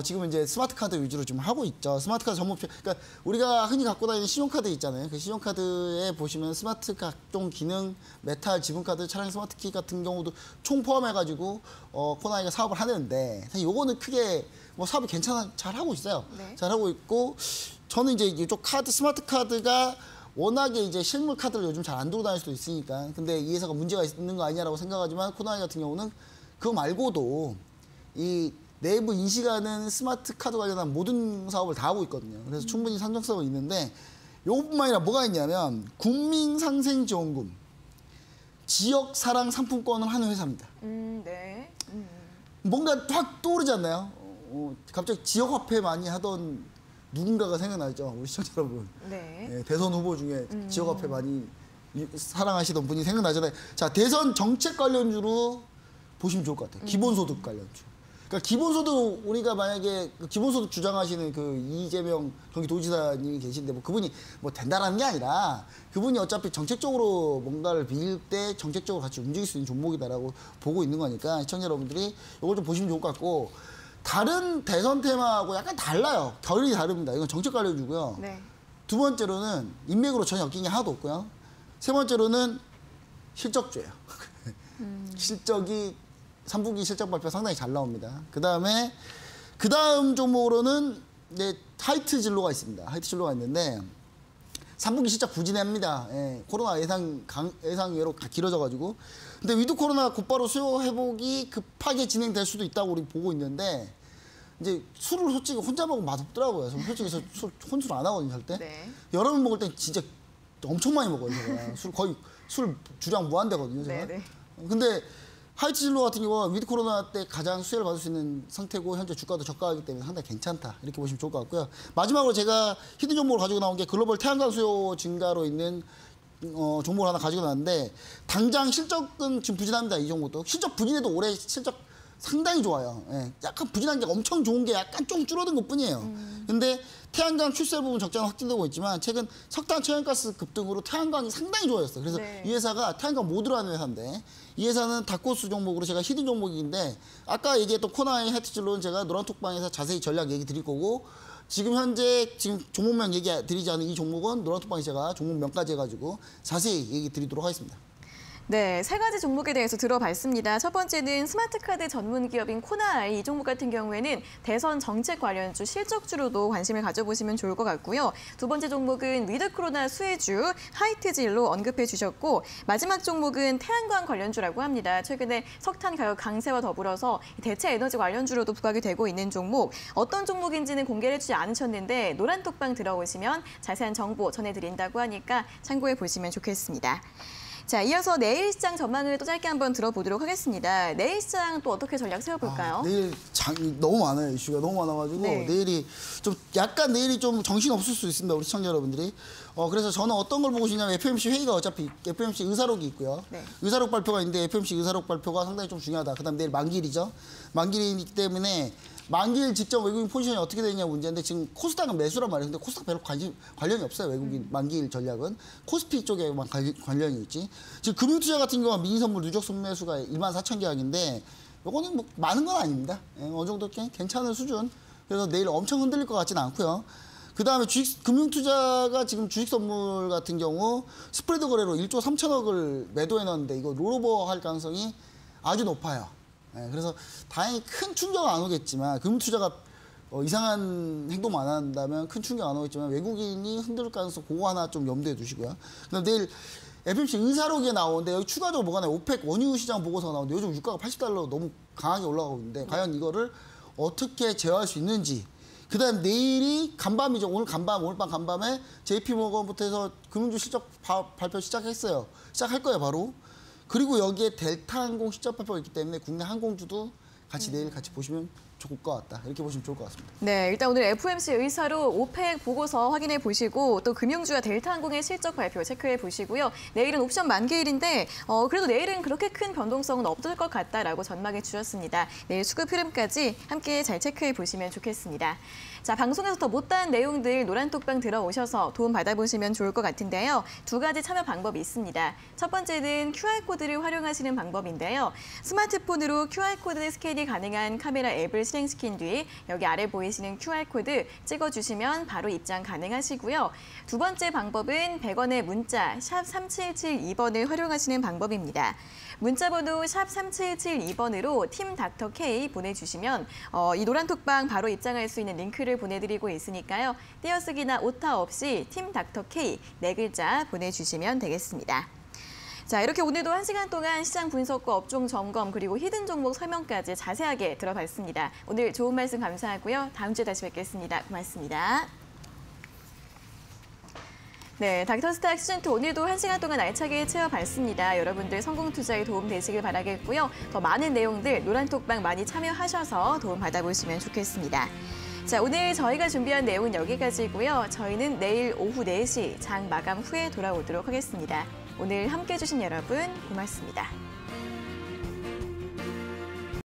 Speaker 2: 지금은 이제 스마트 카드 위주로 좀 하고 있죠. 스마트 카드 전문표. 그러니까 우리가 흔히 갖고 다니는 신용카드 있잖아요. 그 신용카드에 보시면 스마트 각종 기능, 메탈, 지분카드, 차량 스마트 키 같은 경우도 총 포함해가지고 코나이가 사업을 하는데 사실 요거는 크게 사업이 잘 하고 있어요.
Speaker 1: 네.
Speaker 2: 잘 하고 있고 저는 이제 이쪽 카드, 스마트 카드가 워낙에 이제 실물 카드를 요즘 잘 안 들고 다닐 수도 있으니까 근데 이 회사가 문제가 있는 거 아니냐라고 생각하지만 코나이 같은 경우는 그거 말고도 이 내부 인식하는 스마트 카드 관련한 모든 사업을 다 하고 있거든요. 그래서 충분히 상정성은 있는데 요것뿐만 아니라 뭐가 있냐면 국민상생지원금, 지역사랑 상품권을 하는 회사입니다.
Speaker 1: 네.
Speaker 2: 뭔가 확 떠오르지 않나요? 갑자기 지역화폐 많이 하던 누군가가 생각나죠, 우리 시청자 여러분.
Speaker 1: 네.
Speaker 2: 예, 대선 후보 중에 지역화폐 많이 사랑하시던 분이 생각나잖아요. 자, 대선 정책 관련주로 보시면 좋을 것 같아요. 기본소득 관련주. 그러니까 기본소득 우리가 만약에 그 기본소득 주장하시는 그 이재명 경기도지사님이 계신데 뭐 그분이 뭐 된다라는 게 아니라 그분이 어차피 정책적으로 뭔가를 빌 때 정책적으로 같이 움직일 수 있는 종목이다라고 보고 있는 거니까 시청자 여러분들이 이걸 좀 보시면 좋을 것 같고 다른 대선 테마하고 약간 달라요. 결이 다릅니다. 이건 정책 관련주고요.
Speaker 1: 네.
Speaker 2: 두 번째로는 인맥으로 전혀 엮인 게 하나도 없고요. 세 번째로는 실적주예요. 실적이 3분기 실적 발표 상당히 잘 나옵니다. 그 다음 종목으로는 이제 하이트 진로가 있습니다. 하이트 진로가 있는데 3분기 실적 부진합니다. 예, 코로나 예상외로 길어져가지고. 근데 위드 코로나 곧바로 수요 회복이 급하게 진행될 수도 있다고 우리 보고 있는데 이제 술을 솔직히 혼자 먹으면 맛없더라고요. 솔직히 혼술 안 하거든요, 절대.
Speaker 1: 네.
Speaker 2: 여러분 먹을 땐 진짜 엄청 많이 먹어요, 제가. 술 주량 무한대거든요, 제가.
Speaker 1: 네네.
Speaker 2: 근데 하이트 진로 같은 경우는 위드 코로나 때 가장 수혜를 받을 수 있는 상태고 현재 주가도 저가하기 때문에 상당히 괜찮다. 이렇게 보시면 좋을 것 같고요. 마지막으로 제가 히든 종목을 가지고 나온 게 글로벌 태양광 수요 증가로 있는 종목을 하나 가지고 나왔는데 당장 실적은 지금 부진합니다. 이 종목도. 실적 부진해도 올해 실적 상당히 좋아요. 예, 약간 부진한 게 엄청 좋은 게 약간 좀 줄어든 것뿐이에요. 근데 태양광 출세 부분 적자는 확진되고 있지만 최근 석탄, 천연가스 급등으로 태양광이 상당히 좋아졌어요. 그래서
Speaker 1: 네.
Speaker 2: 이 회사가 태양광 못 들어가는 회사인데 이 회사는 닥코스 종목으로 제가 히든 종목인데 아까 얘기했던 코나의 해트질로는 제가 노란톡방에서 자세히 전략 얘기 드릴 거고 지금 현재 종목명 얘기 드리지 않은 이 종목은 노란톡방에 제가 종목명까지 해가지고 자세히 얘기 드리도록 하겠습니다.
Speaker 1: 네, 세 가지 종목에 대해서 들어봤습니다. 첫 번째는 스마트카드 전문 기업인 코나이. 이 종목 같은 경우에는 대선 정책 관련주, 실적주로도 관심을 가져보시면 좋을 것 같고요. 두 번째 종목은 위드 코로나 수혜주 하이트질로 언급해 주셨고 마지막 종목은 태양광 관련주라고 합니다. 최근에 석탄 가격 강세와 더불어서 대체 에너지 관련주로도 부각이 되고 있는 종목. 어떤 종목인지는 공개를 해주지 않으셨는데 노란톡방 들어오시면 자세한 정보 전해드린다고 하니까 참고해 보시면 좋겠습니다. 자, 이어서 내일 시장 전망을 또 짧게 한번 들어보도록 하겠습니다. 내일 시장 또 어떻게 전략 세워볼까요?
Speaker 2: 내일 너무 많아요. 이슈가 너무 많아가지고
Speaker 1: 네.
Speaker 2: 내일이 좀 정신 없을 수 있습니다. 우리 시청자 여러분들이. 그래서 저는 어떤 걸 보고 싶냐면 FOMC 회의가 어차피 FOMC 의사록이 있고요.
Speaker 1: 네.
Speaker 2: 의사록 발표가 있는데 FOMC 의사록 발표가 상당히 좀 중요하다. 그다음 내일 만기일이죠. 만기일이기 때문에 만기일 직전 외국인 포지션이 어떻게 되느냐 문제인데 지금 코스닥은 매수란 말이에요. 근데 코스닥 별로 관련이 없어요. 외국인 만기일 전략은. 코스피 쪽에만 관련이 있지. 지금 금융투자 같은 경우는 미니선물 누적 순매수가 24,000계약인데 이거는 뭐 많은 건 아닙니다. 어느 정도 괜찮은 수준. 그래서 내일 엄청 흔들릴 것 같지는 않고요. 그다음에 금융투자가 지금 주식선물 같은 경우 스프레드 거래로 1조 3천억을 매도해 놨는데 이거 롤오버 할 가능성이 아주 높아요. 그래서 다행히 큰 충격은 안 오겠지만 금융투자가 이상한 행동 안 한다면 큰 충격 안 오겠지만 외국인이 흔들 가능성 그거 하나 좀 염두에 두시고요. 그다음 내일 FOMC 의사록에 나오는데 여기 추가적으로 뭐가 나요? 오펙 원유 시장 보고서가 나오는데 요즘 유가가 $80 너무 강하게 올라가고 있는데 과연 이거를 어떻게 제어할 수 있는지. 그다음 내일이 간밤이죠. 오늘 밤 간밤에 JP모건부터 해서 금융주 실적 발표 시작했어요. 시작할 거예요, 바로. 그리고 여기에 델타항공 실적 발표가 있기 때문에 국내 항공주도 같이 내일 같이 보시면 좋을 것 같다. 이렇게 보시면 좋을 것 같습니다.
Speaker 1: 네, 일단 오늘 FOMC 의사로 오펙 보고서 확인해 보시고 또 금융주와 델타항공의 실적 발표 체크해 보시고요. 내일은 옵션 만기일인데 그래도 내일은 그렇게 큰 변동성은 없을 것 같다라고 전망해 주셨습니다. 내일 수급 흐름까지 함께 잘 체크해 보시면 좋겠습니다. 자, 방송에서 더 못다한 내용들 노란톡방 들어오셔서 도움 받아보시면 좋을 것 같은데요. 두 가지 참여 방법이 있습니다. 첫 번째는 QR코드를 활용하시는 방법인데요. 스마트폰으로 QR코드 스캔이 가능한 카메라 앱을 실행시킨 뒤 여기 아래 보이시는 QR코드 찍어주시면 바로 입장 가능하시고요. 두 번째 방법은 100원의 문자 샵 3772번을 활용하시는 방법입니다. 문자번호 샵 3772번으로 팀 닥터 K 보내주시면 이 노란톡방 바로 입장할 수 있는 링크를 보내드리고 있으니까요. 띄어쓰기나 오타 없이 팀 닥터 K 4글자 보내주시면 되겠습니다. 자, 이렇게 오늘도 1시간 동안 시장 분석과 업종 점검 그리고 히든 종목 설명까지 자세하게 들어봤습니다. 오늘 좋은 말씀 감사하고요. 다음 주에 다시 뵙겠습니다. 고맙습니다. 네, 닥터스탁 시즌2 오늘도 1시간 동안 알차게 채워봤습니다. 여러분들 성공 투자에 도움 되시길 바라겠고요. 더 많은 내용들 노란톡방 많이 참여하셔서 도움 받아보시면 좋겠습니다. 자, 오늘 저희가 준비한 내용은 여기까지고요. 저희는 내일 오후 4시 장 마감 후에 돌아오도록 하겠습니다. 오늘 함께해 주신 여러분 고맙습니다.